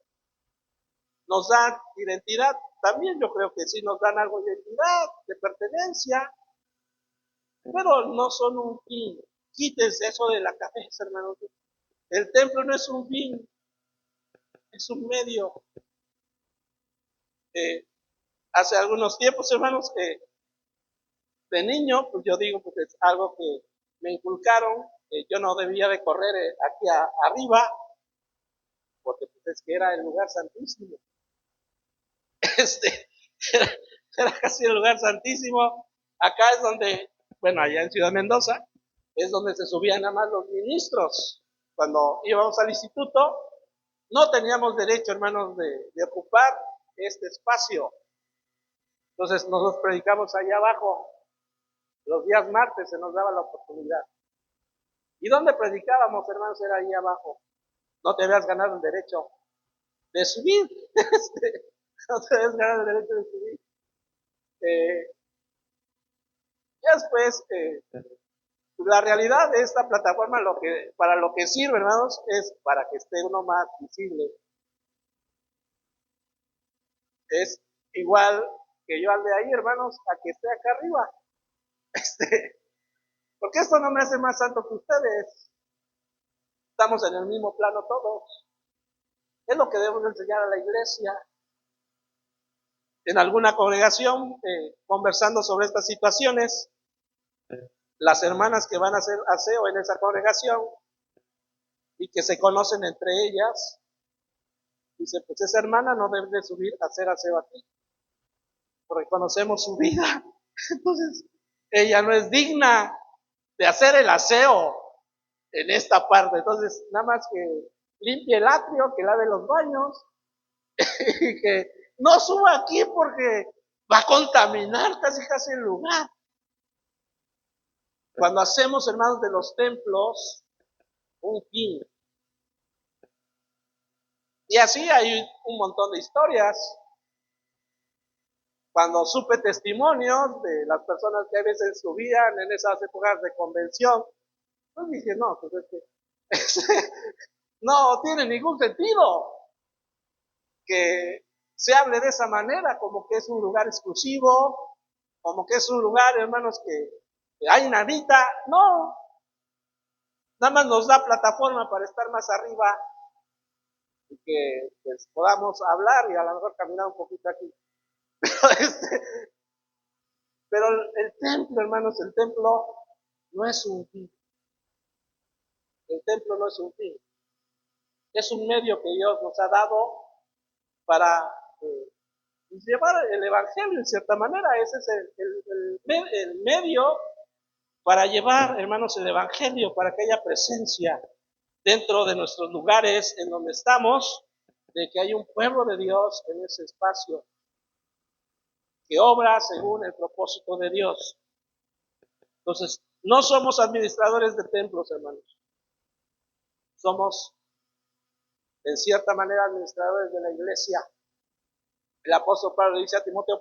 nos dan identidad. También yo creo que sí nos dan algo de identidad, de pertenencia, pero no son un fin. Quítense eso de la cabeza, hermanos. El templo no es un fin, es un medio. Hace algunos tiempos, hermanos, de niño, pues yo digo, pues es algo que me inculcaron, yo no debía de correr aquí arriba, porque pues es que era el lugar santísimo. Este, era, era casi el lugar santísimo. Acá es donde, bueno, allá en Ciudad Mendoza, es donde se subían nada más los ministros. Cuando íbamos al instituto, no teníamos derecho, hermanos, de ocupar este espacio. Entonces nosotros predicamos allá abajo. Los días martes se nos daba la oportunidad. ¿Y dónde predicábamos, hermanos? Era ahí abajo. No te habías ganado el derecho de subir. No te habías ganado el derecho de subir. Eh, Después, la realidad de esta plataforma, para lo que sirve, hermanos, es para que esté uno más visible. Es igual que yo al de ahí, hermanos, a que esté acá arriba. Este, porque esto no me hace más santo que ustedes. Estamos en el mismo plano todos. Es lo que debemos enseñar a la iglesia. En alguna congregación, conversando sobre estas situaciones, las hermanas que van a hacer aseo en esa congregación y que se conocen entre ellas, dice, pues esa hermana no debe de subir a hacer aseo aquí, porque conocemos su vida. Entonces, ella no es digna de hacer el aseo en esta parte. Entonces, nada más que limpie el atrio, que lave los baños, y que no suba aquí porque va a contaminar casi el lugar. Cuando hacemos, hermanos, de los templos un fin. Y así hay un montón de historias. Cuando supe testimonios de las personas que a veces subían en esas épocas de convención, pues dije, no, pues es que no tiene ningún sentido que se hable de esa manera, como que es un lugar exclusivo, como que es un lugar, hermanos, que hay nadita. No, nada más nos da plataforma para estar más arriba y que pues, podamos hablar y a lo mejor caminar un poquito aquí. Este, pero el templo, hermanos, el templo no es un fin. El templo no es un fin. Es un medio que Dios nos ha dado para eh, llevar el evangelio en cierta manera. Ese es el medio para llevar, hermanos, el evangelio, para que haya presencia dentro de nuestros lugares en donde estamos, de que hay un pueblo de Dios en ese espacio que obra según el propósito de Dios. Entonces, no somos administradores de templos, hermanos. Somos, en cierta manera, administradores de la iglesia. El apóstol Pablo dice a Timoteo,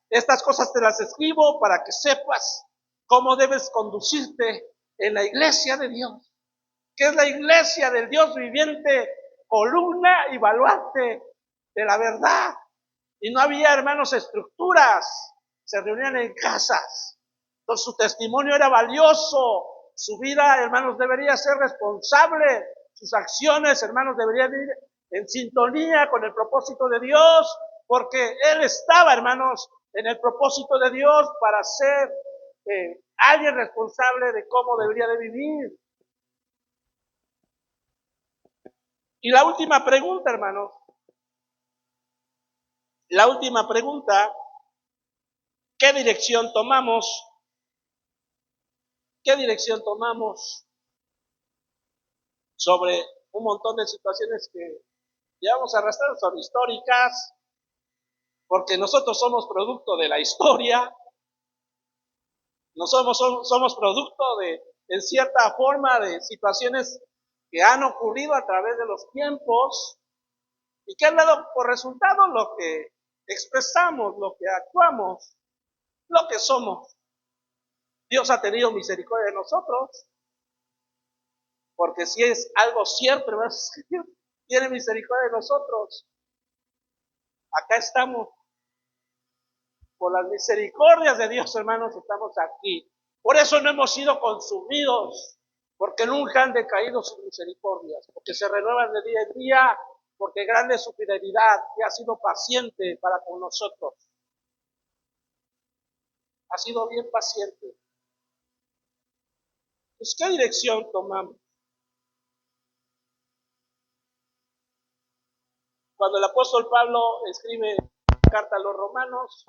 estas cosas te las escribo para que sepas cómo debes conducirte en la iglesia de Dios, que es la iglesia del Dios viviente, columna y baluarte de la verdad. Y no había, hermanos, estructuras, se reunían en casas. Entonces su testimonio era valioso, su vida, hermanos, debería ser responsable, sus acciones, hermanos, deberían ir en sintonía con el propósito de Dios, porque él estaba, hermanos, en el propósito de Dios para ser alguien responsable de cómo debería de vivir. Y la última pregunta, hermanos, la última pregunta, ¿qué dirección tomamos? ¿Qué dirección tomamos sobre un montón de situaciones que llevamos arrastrando? Son históricas, porque nosotros somos producto de la historia, no somos producto de, en cierta forma, de situaciones que han ocurrido a través de los tiempos y que han dado por resultado lo que expresamos, lo que actuamos, lo que somos. Dios ha tenido misericordia de nosotros, porque si es algo cierto, hermano, Dios tiene misericordia de nosotros. Acá estamos. Por las misericordias de Dios, hermanos, estamos aquí. Por eso no hemos sido consumidos, porque nunca han decaído sus misericordias, porque se renuevan de día en día, porque grande es su fidelidad, que ha sido paciente para con nosotros. Ha sido bien paciente. Pues, ¿qué dirección tomamos? Cuando el apóstol Pablo escribe carta a los romanos,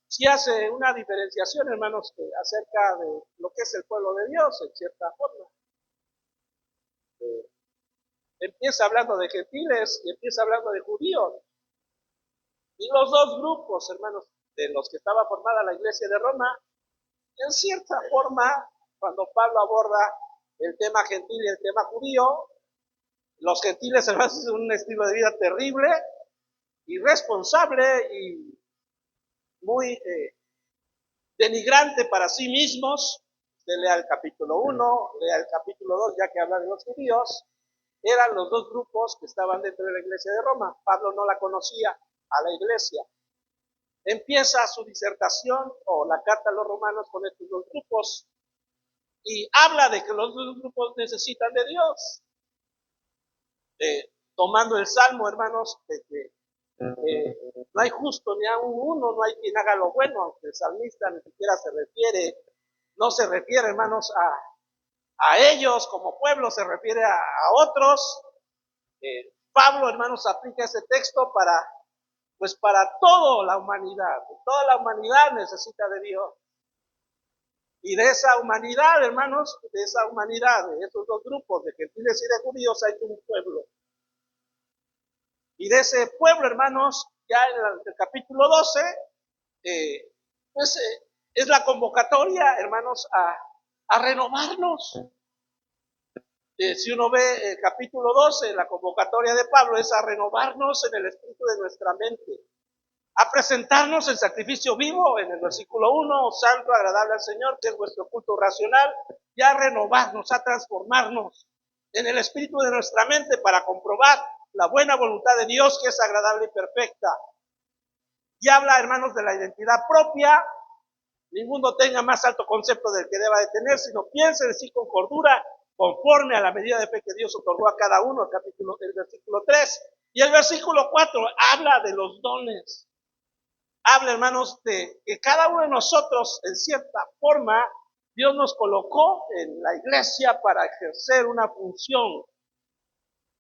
sí hace una diferenciación, hermanos, acerca de lo que es el pueblo de Dios, en cierta forma. Empieza hablando de gentiles y empieza hablando de judíos. Y los dos grupos, hermanos, de los que estaba formada la iglesia de Roma, en cierta forma, cuando Pablo aborda el tema gentil y el tema judío. Los gentiles, hermanos, es un estilo de vida terrible, irresponsable y muy denigrante para sí mismos. Usted lea el capítulo 1, lea el capítulo 2, ya que habla de los judíos. Eran los dos grupos que estaban dentro de la iglesia de Roma. Pablo no la conocía a la iglesia. Empieza su disertación o la carta a los romanos con estos dos grupos y habla de que los dos grupos necesitan de Dios. Tomando el salmo, hermanos, de que no hay justo ni a uno, no hay quien haga lo bueno, aunque el salmista ni siquiera no se refiere, hermanos, a ellos como pueblo, se refiere a otros. Pablo, hermanos, aplica ese texto para toda la humanidad. Toda la humanidad necesita de Dios. Y de esa humanidad, hermanos, de esos dos grupos, de gentiles y de judíos, ha hecho un pueblo. Y de ese pueblo, hermanos, ya en el capítulo 12, es la convocatoria, hermanos, a renovarnos. Si uno ve el capítulo 12, la convocatoria de Pablo es a renovarnos en el espíritu de nuestra mente, a presentarnos en sacrificio vivo, en el versículo 1, santo, agradable al Señor, que es vuestro culto racional, y a renovarnos, a transformarnos en el espíritu de nuestra mente para comprobar la buena voluntad de Dios, que es agradable y perfecta. Y habla, hermanos, de la identidad propia. Ninguno tenga más alto concepto del que deba de tener, sino piense en sí con cordura, conforme a la medida de fe que Dios otorgó a cada uno, el versículo 3. Y el versículo 4 habla de los dones. Habla, hermanos, de que cada uno de nosotros, en cierta forma, Dios nos colocó en la iglesia para ejercer una función.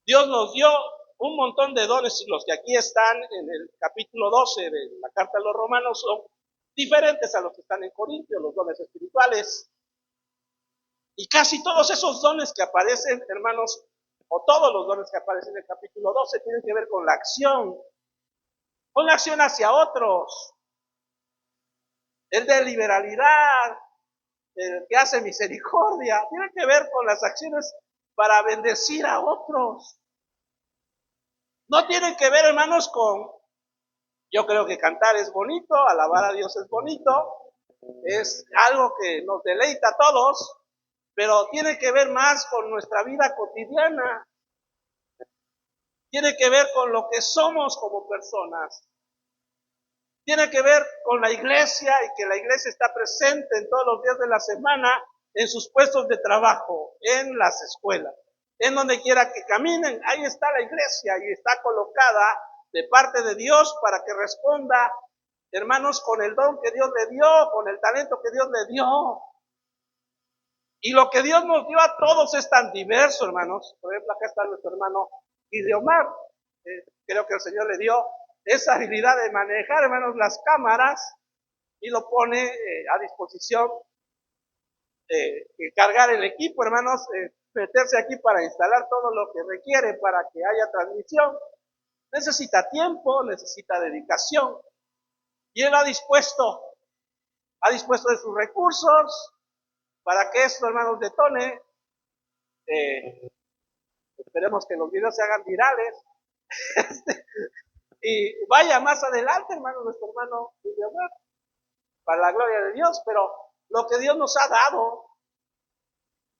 Dios nos dio un montón de dones, y los que aquí están en el capítulo 12 de la carta a los romanos son diferentes a los que están en Corintios, los dones espirituales. Y casi todos esos dones que aparecen, hermanos, o todos los dones que aparecen en el capítulo 12 tienen que ver con la acción hacia otros. El de liberalidad, el que hace misericordia, tiene que ver con las acciones para bendecir a otros. No tiene que ver, hermanos, yo creo que cantar es bonito, alabar a Dios es bonito, es algo que nos deleita a todos, pero tiene que ver más con nuestra vida cotidiana, tiene que ver con lo que somos como personas, tiene que ver con la iglesia y que la iglesia está presente en todos los días de la semana, en sus puestos de trabajo, en las escuelas, en donde quiera que caminen, ahí está la iglesia y está colocada de parte de Dios para que responda, hermanos, con el don que Dios le dio, con el talento que Dios le dio. Y lo que Dios nos dio a todos es tan diverso, hermanos. Por ejemplo, acá está nuestro hermano Gideomar. Creo que el Señor le dio esa habilidad de manejar, hermanos, las cámaras y lo pone a disposición, cargar el equipo, hermanos, meterse aquí para instalar todo lo que requiere para que haya transmisión. Necesita tiempo, necesita dedicación y él ha dispuesto de sus recursos para que esto, hermanos, detone. Esperemos que los videos se hagan virales y vaya más adelante, hermano, nuestro hermano Gideomar, para la gloria de Dios. Pero lo que Dios nos ha dado,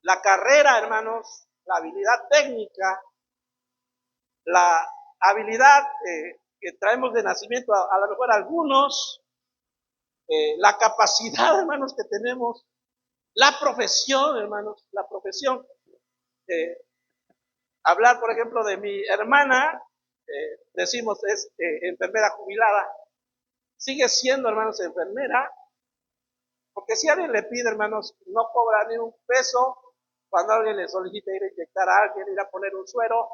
la carrera, hermanos, la habilidad técnica, la habilidad que traemos de nacimiento, a lo mejor algunos, la capacidad, hermanos, que tenemos, la profesión, hermanos, la profesión. Hablar, por ejemplo, de mi hermana, decimos es enfermera jubilada, sigue siendo, hermanos, enfermera, porque si alguien le pide, hermanos, no cobra ni un peso. Cuando alguien le solicita ir a inyectar a alguien, ir a poner un suero,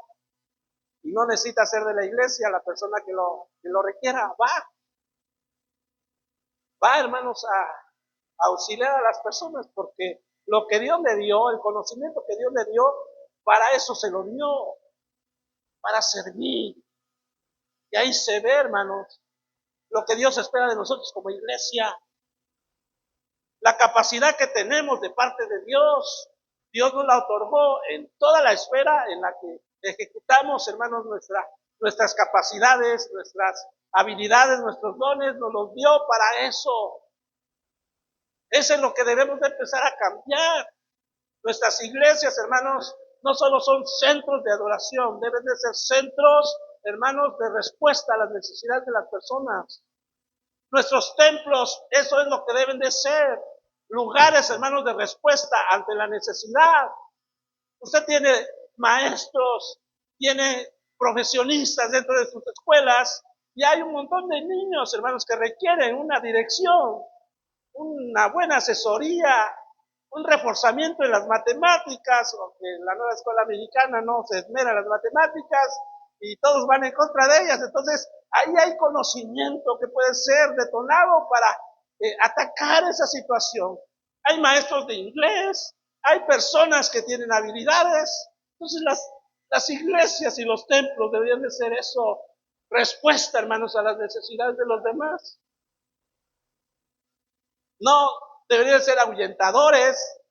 y no necesita ser de la iglesia, la persona que lo requiera, va, hermanos, a auxiliar a las personas, porque lo que Dios le dio, el conocimiento que Dios le dio, para eso se lo dio, para servir. Y ahí se ve, hermanos, lo que Dios espera de nosotros como iglesia, la capacidad que tenemos de parte de Dios. Dios nos la otorgó en toda la esfera en la que ejecutamos, hermanos, nuestras capacidades, nuestras habilidades, nuestros dones, nos los dio para eso. Eso es lo que debemos de empezar a cambiar. Nuestras iglesias, hermanos, no solo son centros de adoración, deben de ser centros, hermanos, de respuesta a las necesidades de las personas. Nuestros templos, eso es lo que deben de ser. Lugares, hermanos, de respuesta ante la necesidad. Usted tiene maestros, tiene profesionistas dentro de sus escuelas y hay un montón de niños, hermanos, que requieren una dirección, una buena asesoría, un reforzamiento en las matemáticas, aunque la nueva escuela mexicana no se esmera en las matemáticas y todos van en contra de ellas. Entonces, ahí hay conocimiento que puede ser detonado para atacar esa situación. Hay maestros de inglés, hay personas que tienen habilidades. Entonces, las iglesias y los templos deberían de ser eso, respuesta, hermanos, a las necesidades de los demás. No deberían ser ahuyentadores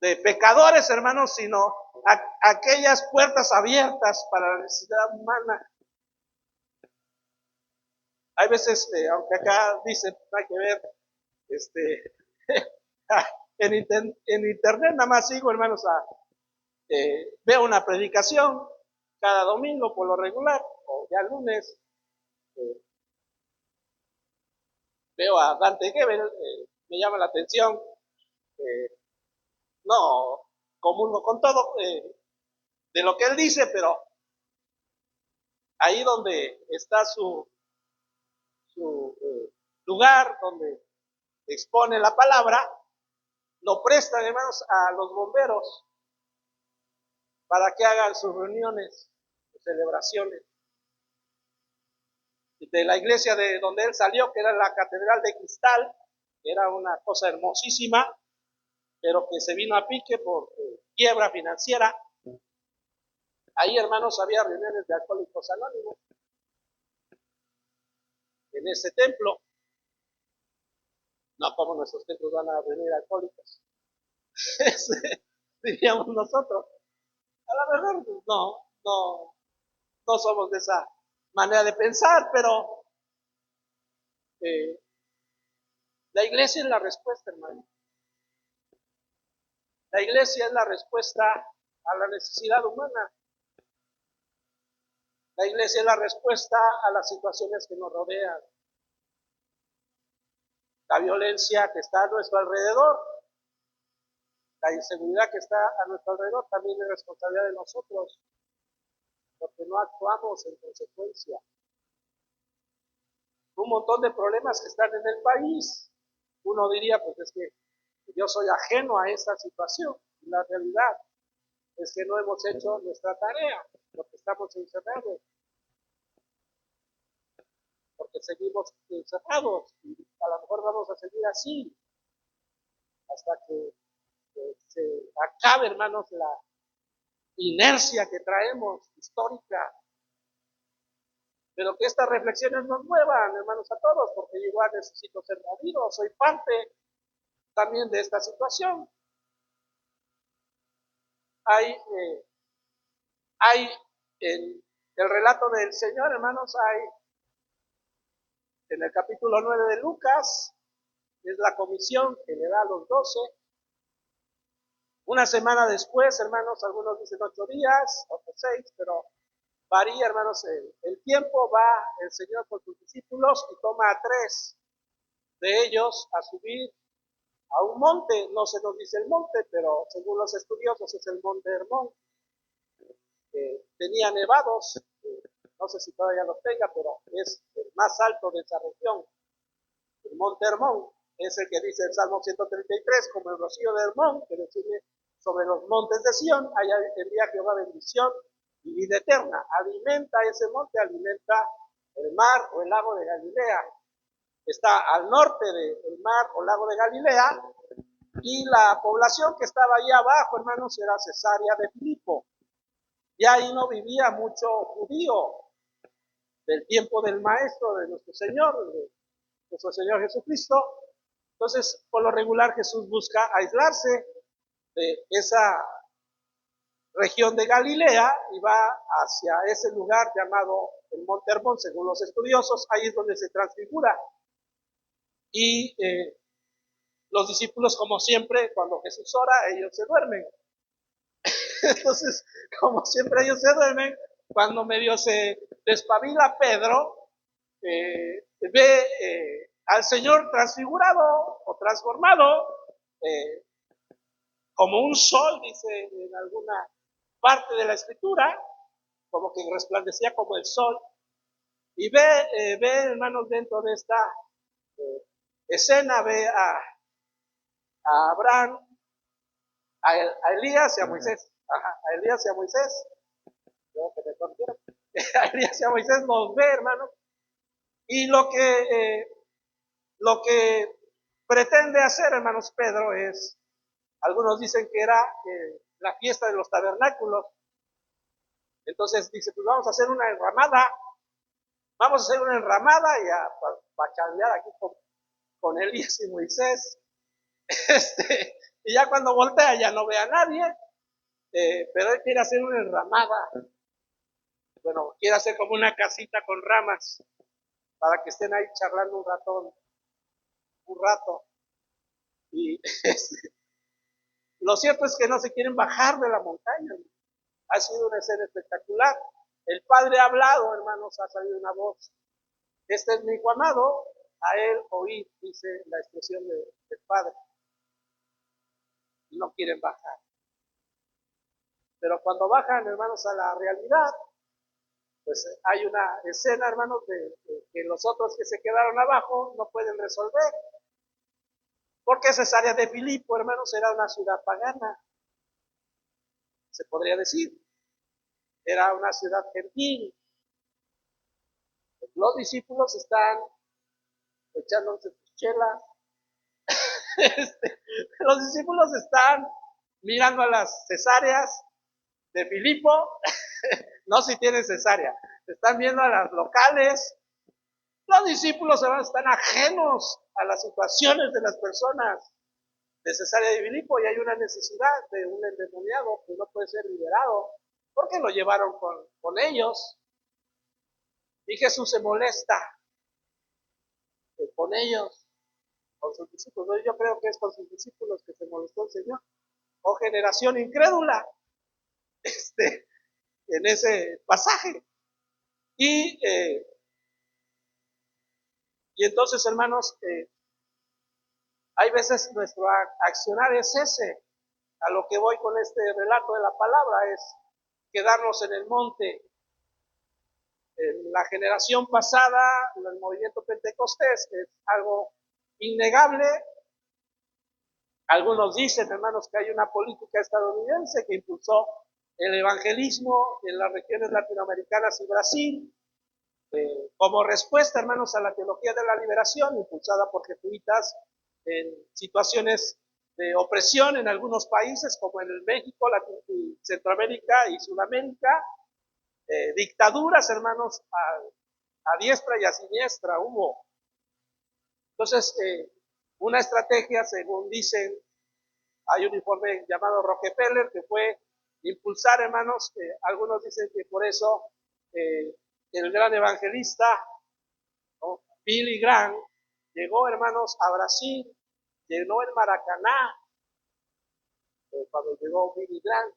de pecadores, hermanos, sino aquellas puertas abiertas para la necesidad humana. Hay veces, aunque acá dicen, no hay que ver, en internet nada más sigo, hermanos, veo una predicación cada domingo por lo regular, o ya lunes, veo a Dante Gebel, me llama la atención, no comulgo con todo de lo que él dice, pero ahí donde está su lugar, donde expone la palabra, lo prestan, hermanos, a los bomberos para que hagan sus reuniones, sus celebraciones. De la iglesia de donde él salió, que era la Catedral de Cristal, que era una cosa hermosísima, pero que se vino a pique por quiebra financiera. Ahí, hermanos, había reuniones de alcohólicos anónimos en ese templo. No como nuestros templos van a reunir alcohólicos, diríamos nosotros. A lo mejor no somos de esa manera de pensar, pero eh, la iglesia es la respuesta, hermano. La iglesia es la respuesta a la necesidad humana. La iglesia es la respuesta a las situaciones que nos rodean. La violencia que está a nuestro alrededor, la inseguridad que está a nuestro alrededor también es responsabilidad de nosotros, porque no actuamos en consecuencia. Un montón de problemas que están en el país. Uno diría, pues es que yo soy ajeno a esta situación. La realidad es que no hemos hecho nuestra tarea, porque estamos encerrados, porque seguimos encerrados y a lo mejor vamos a seguir así hasta que se acabe, hermanos, la inercia que traemos histórica. Pero que estas reflexiones nos muevan, hermanos, a todos, porque yo igual necesito ser movido, soy parte también de esta situación. Hay en el relato del Señor, hermanos, hay en el capítulo 9 de Lucas, es la comisión que le da a los 12. Una semana después, hermanos, algunos dicen 8 días, otros 6, pero varía, hermanos, el tiempo. Va el Señor con sus discípulos y toma a 3 de ellos a subir a un monte. No se nos dice el monte, pero según los estudiosos es el monte Hermón. Tenía nevados, no sé si todavía los tenga, pero es el más alto de esa región. El monte Hermón es el que dice el Salmo 133, como el rocío de Hermón, que decide sobre los montes de Sión, allá envía Jehová bendición y vida eterna. Alimenta ese monte, alimenta el mar o el lago de Galilea. Está al norte del mar o lago de Galilea, y la población que estaba ahí abajo, hermanos, era Cesarea de Filipo. Y ahí no vivía mucho judío del tiempo del maestro de nuestro Señor, de nuestro Señor Jesucristo. Entonces, por lo regular, Jesús busca aislarse de esa región de Galilea y va hacia ese lugar llamado el Monte Hermón, según los estudiosos. Ahí es donde se transfigura. Y los discípulos, como siempre, cuando Jesús ora, ellos se duermen. Entonces, como siempre ellos se duermen, cuando medio se despabila Pedro, ve al Señor transfigurado o transformado, eh, como un sol, dice en alguna parte de la escritura, como que resplandecía como el sol, y ve hermanos, dentro de esta eh, escena, ve a Abraham, a Elías y a Moisés. Ajá, a Elías y a Moisés. Yo que me a Elías y a Moisés los ve, hermanos. Y lo que pretende hacer, hermanos, Pedro es, algunos dicen que era la fiesta de los tabernáculos. Entonces dice, pues vamos a hacer una enramada, y a pachandear aquí con Elías y Moisés. Y ya cuando voltea ya no ve a nadie, pero él quiere hacer una enramada. Bueno, quiere hacer como una casita con ramas para que estén ahí charlando un rato. Y lo cierto es que no se quieren bajar de la montaña. Ha sido una escena espectacular. El Padre ha hablado, hermanos, ha salido una voz. Este es mi hijo amado, a él oíd, dice la expresión del Padre. Y no quieren bajar. Pero cuando bajan, hermanos, a la realidad, pues hay una escena, hermanos, de que los otros que se quedaron abajo no pueden resolver. Porque Cesarea de Filipo, hermanos, era una ciudad pagana, se podría decir. Era una ciudad gentil. Los discípulos están echándose sus chelas. Los discípulos están mirando a las cesáreas de Filipo, no si tienen cesárea, están viendo a las locales. Los discípulos están ajenos a las situaciones de las personas de Cesarea de Filipo y hay una necesidad de un endemoniado que no puede ser liberado porque lo llevaron con ellos. Y Jesús se molesta con ellos, con sus discípulos. Yo creo que es con sus discípulos que se molestó el Señor. Oh generación incrédula, en ese pasaje. Y, eh, y entonces, hermanos, hay veces nuestro accionar es ese. A lo que voy con este relato de la palabra es quedarnos en el monte. En la generación pasada, el movimiento Pentecostés es algo innegable. Algunos dicen, hermanos, que hay una política estadounidense que impulsó el evangelismo en las regiones latinoamericanas y Brasil, como respuesta, hermanos, a la teología de la liberación impulsada por jesuitas en situaciones de opresión en algunos países, como en el México, Centroamérica y Sudamérica, dictaduras, hermanos, a diestra y a siniestra hubo. Entonces, una estrategia, según dicen, hay un informe llamado Rockefeller que fue impulsar, hermanos, algunos dicen que por eso el gran evangelista, ¿no?, Billy Graham llegó, hermanos, a Brasil, llenó el Maracaná cuando llegó Billy Graham.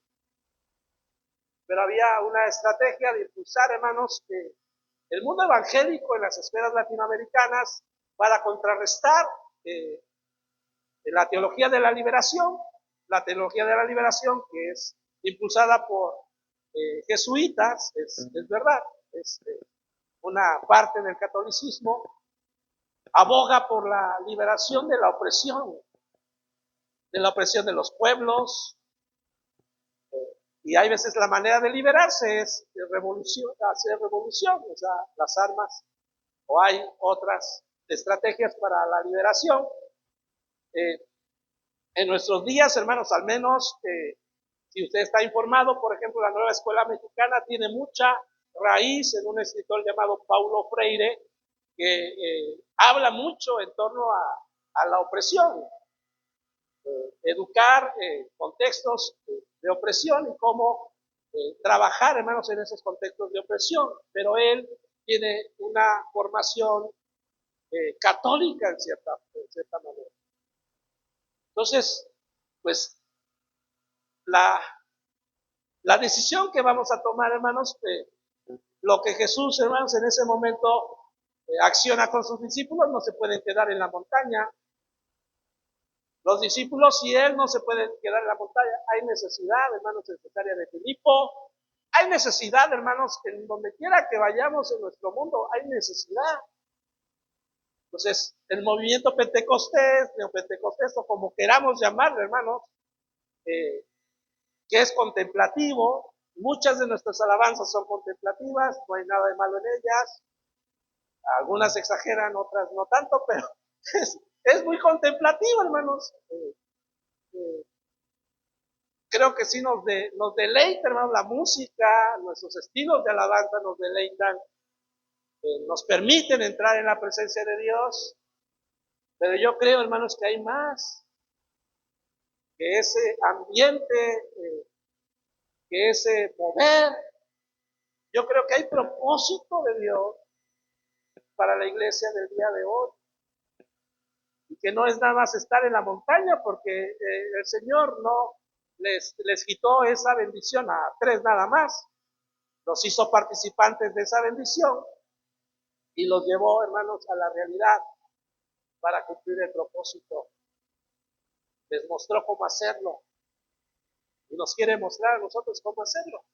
Pero había una estrategia de impulsar, hermanos, el mundo evangélico en las esferas latinoamericanas para contrarrestar la teología de la liberación que es impulsada por jesuitas, es verdad, es una parte del catolicismo, aboga por la liberación de la opresión de los pueblos, y hay veces la manera de liberarse es hacer revolución, o sea, las armas, o hay otras estrategias para la liberación. En nuestros días, hermanos, al menos, si usted está informado, por ejemplo, la nueva escuela mexicana tiene mucha raíz en un escritor llamado Paulo Freire, que habla mucho en torno a la opresión. educar contextos de opresión y cómo trabajar, hermanos, en esos contextos de opresión. Pero él tiene una formación católica en cierta manera. Entonces, pues la, la decisión que vamos a tomar, hermanos, lo que Jesús, hermanos, en ese momento acciona con sus discípulos, no se pueden quedar en la montaña. Los discípulos y él no se pueden quedar en la montaña. Hay necesidad, hermanos, en Cesarea de Filipo. Hay necesidad, hermanos, en donde quiera que vayamos en nuestro mundo, hay necesidad. Entonces, el movimiento pentecostés, neopentecostés, o como queramos llamarlo, hermanos, que es contemplativo. Muchas de nuestras alabanzas son contemplativas, no hay nada de malo en ellas. Algunas exageran, otras no tanto, pero es muy contemplativo, hermanos. Creo que sí nos deleita, hermanos, la música, nuestros estilos de alabanza nos deleitan, nos permiten entrar en la presencia de Dios. Pero yo creo, hermanos, que hay más, que ese ambiente, que ese mover. Yo creo que hay propósito de Dios para la iglesia del día de hoy. Y que no es nada más estar en la montaña, porque el Señor no les quitó esa bendición a 3 nada más. Los hizo participantes de esa bendición y los llevó, hermanos, a la realidad para cumplir el propósito. Les mostró cómo hacerlo y nos quiere mostrar a nosotros cómo hacerlo.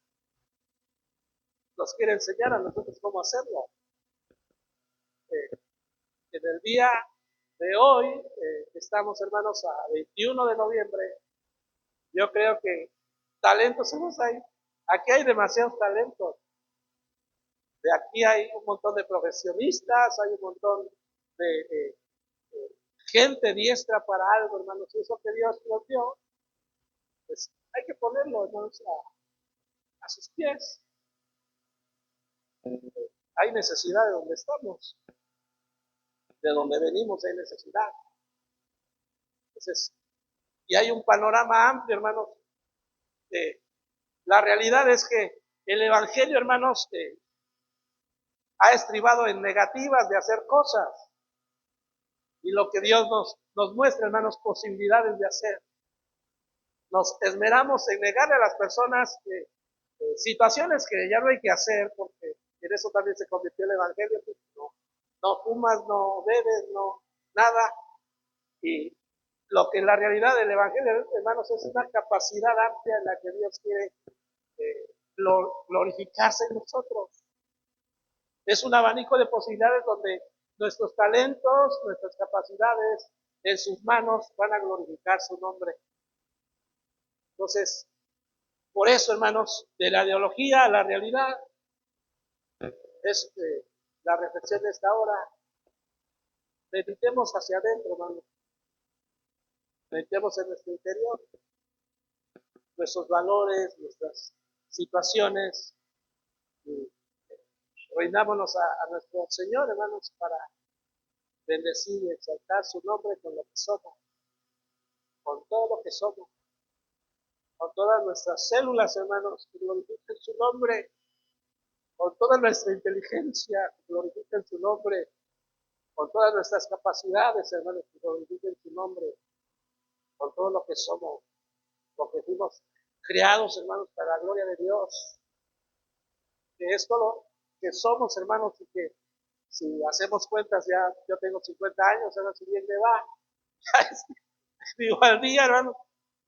Nos quiere enseñar a nosotros cómo hacerlo. En el día de hoy, estamos, hermanos, a 21 de noviembre. Yo creo que talentos somos ahí. Aquí hay demasiados talentos. De aquí hay un montón de profesionistas, hay un montón de gente diestra para algo, hermanos. Y eso que Dios nos dio, pues hay que ponerlo, hermanos, a sus pies. Hay necesidad de donde estamos, de donde venimos hay necesidad. Entonces, y hay un panorama amplio, hermanos. La realidad es que el Evangelio, hermanos, ha estribado en negativas de hacer cosas. Y lo que Dios nos muestra, hermanos, posibilidades de hacer. Nos esmeramos en negarle a las personas situaciones que ya no hay que hacer, porque en eso también se convirtió el Evangelio. Pues no fumas, no bebes, no nada. Y lo que en la realidad del Evangelio, hermanos, es una capacidad amplia en la que Dios quiere glorificarse en nosotros. Es un abanico de posibilidades donde nuestros talentos, nuestras capacidades en sus manos van a glorificar su nombre. Entonces, por eso, hermanos, de la ideología a la realidad es la reflexión de esta hora. Meditemos hacia adentro, hermanos. Meditemos en nuestro interior, nuestros valores, nuestras situaciones. Y reinámonos a nuestro Señor, hermanos, para bendecir y exaltar su nombre con lo que somos, con todo lo que somos, con todas nuestras células, hermanos, que glorifiquen su nombre, con toda nuestra inteligencia, que glorifiquen su nombre, con todas nuestras capacidades, hermanos, que glorifiquen su nombre, con todo lo que somos, lo que fuimos creados, hermanos, para la gloria de Dios, que es todo lo que somos, hermanos, y que si hacemos cuentas, ya yo tengo 50 años, ahora si bien me va, digo al día, hermano,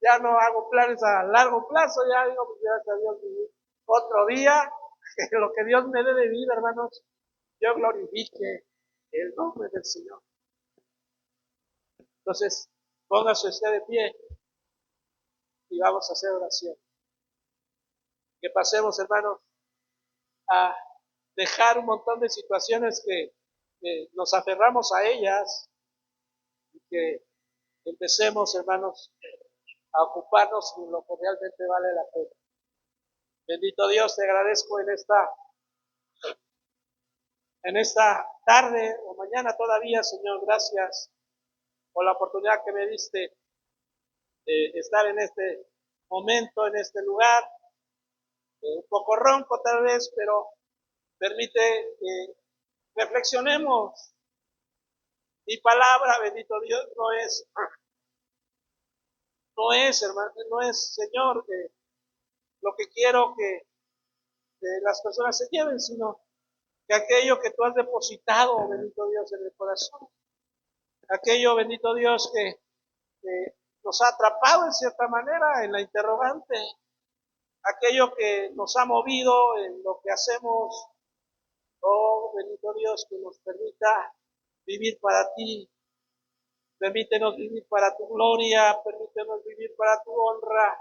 ya no hago planes a largo plazo, ya digo, pues gracias a Dios vivir otro día, que lo que Dios me dé de vida, hermanos, yo glorifique el nombre del Señor. Entonces, póngase usted de pie y vamos a hacer oración. Que pasemos, hermanos, a dejar un montón de situaciones que nos aferramos a ellas y que empecemos, hermanos, a ocuparnos en lo que realmente vale la pena. Bendito Dios, te agradezco en esta tarde o mañana todavía, Señor, gracias por la oportunidad que me diste estar en este momento, en este lugar, un poco ronco tal vez, pero permite que reflexionemos. Mi palabra, bendito Dios, hermano, no es, Señor, lo que quiero que las personas se lleven, sino que aquello que tú has depositado, bendito Dios, en el corazón, aquello, bendito Dios, que nos ha atrapado en cierta manera en la interrogante, aquello que nos ha movido en lo que hacemos, oh, bendito Dios, que nos permita vivir para ti, permítenos vivir para tu gloria, permítenos vivir para tu honra,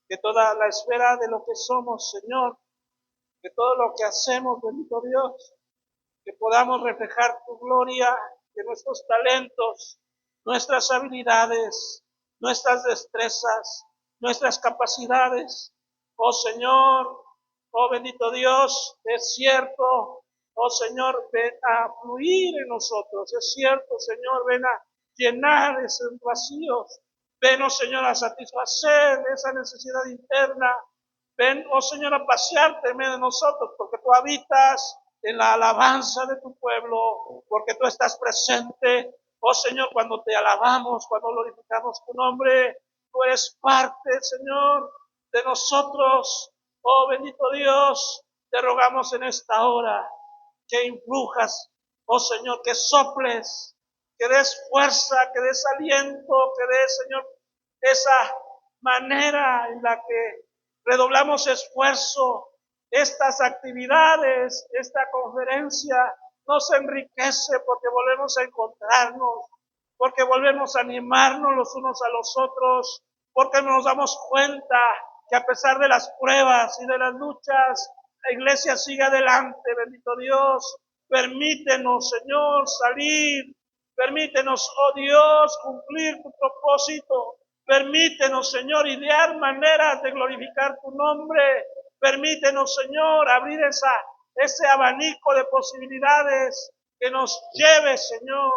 que toda la esfera de lo que somos, Señor, que todo lo que hacemos, bendito Dios, que podamos reflejar tu gloria, que nuestros talentos, nuestras habilidades, nuestras destrezas, nuestras capacidades, oh Señor, oh bendito Dios, es cierto, oh Señor, ven a fluir en nosotros, es cierto, Señor, ven a llenar esos vacíos, ven, oh Señor, a satisfacer esa necesidad interna, ven, oh Señor, a pasearte en medio de nosotros, porque tú habitas en la alabanza de tu pueblo, porque tú estás presente. Oh Señor, cuando te alabamos, cuando glorificamos tu nombre, tú eres parte, Señor, de nosotros. Oh bendito Dios, te rogamos en esta hora que influjas, oh Señor, que soples, que des fuerza, que des aliento, que des, Señor, esa manera en la que redoblamos esfuerzo. Estas actividades, esta conferencia nos enriquece porque volvemos a encontrarnos, porque volvemos a animarnos los unos a los otros, porque nos damos cuenta que a pesar de las pruebas y de las luchas, la iglesia sigue adelante, bendito Dios. Permítenos, Señor, salir. Permítenos, oh Dios, cumplir tu propósito. Permítenos, Señor, idear maneras de glorificar tu nombre. Permítenos, Señor, abrir ese abanico de posibilidades que nos lleve, Señor,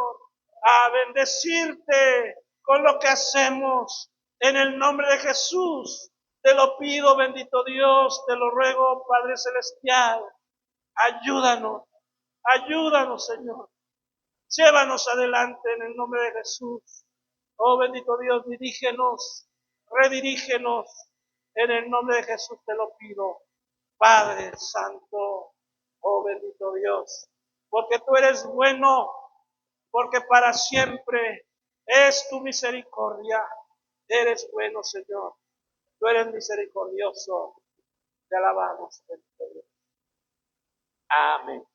a bendecirte con lo que hacemos. En el nombre de Jesús, te lo pido, bendito Dios, te lo ruego, Padre Celestial. Ayúdanos, ayúdanos, Señor. Llévanos adelante en el nombre de Jesús. Oh bendito Dios, dirígenos, redirígenos. En el nombre de Jesús te lo pido. Padre Santo, oh bendito Dios, porque tú eres bueno, porque para siempre es tu misericordia. Eres bueno, Señor. Tú eres misericordioso. Te alabamos, bendito Dios. Amén.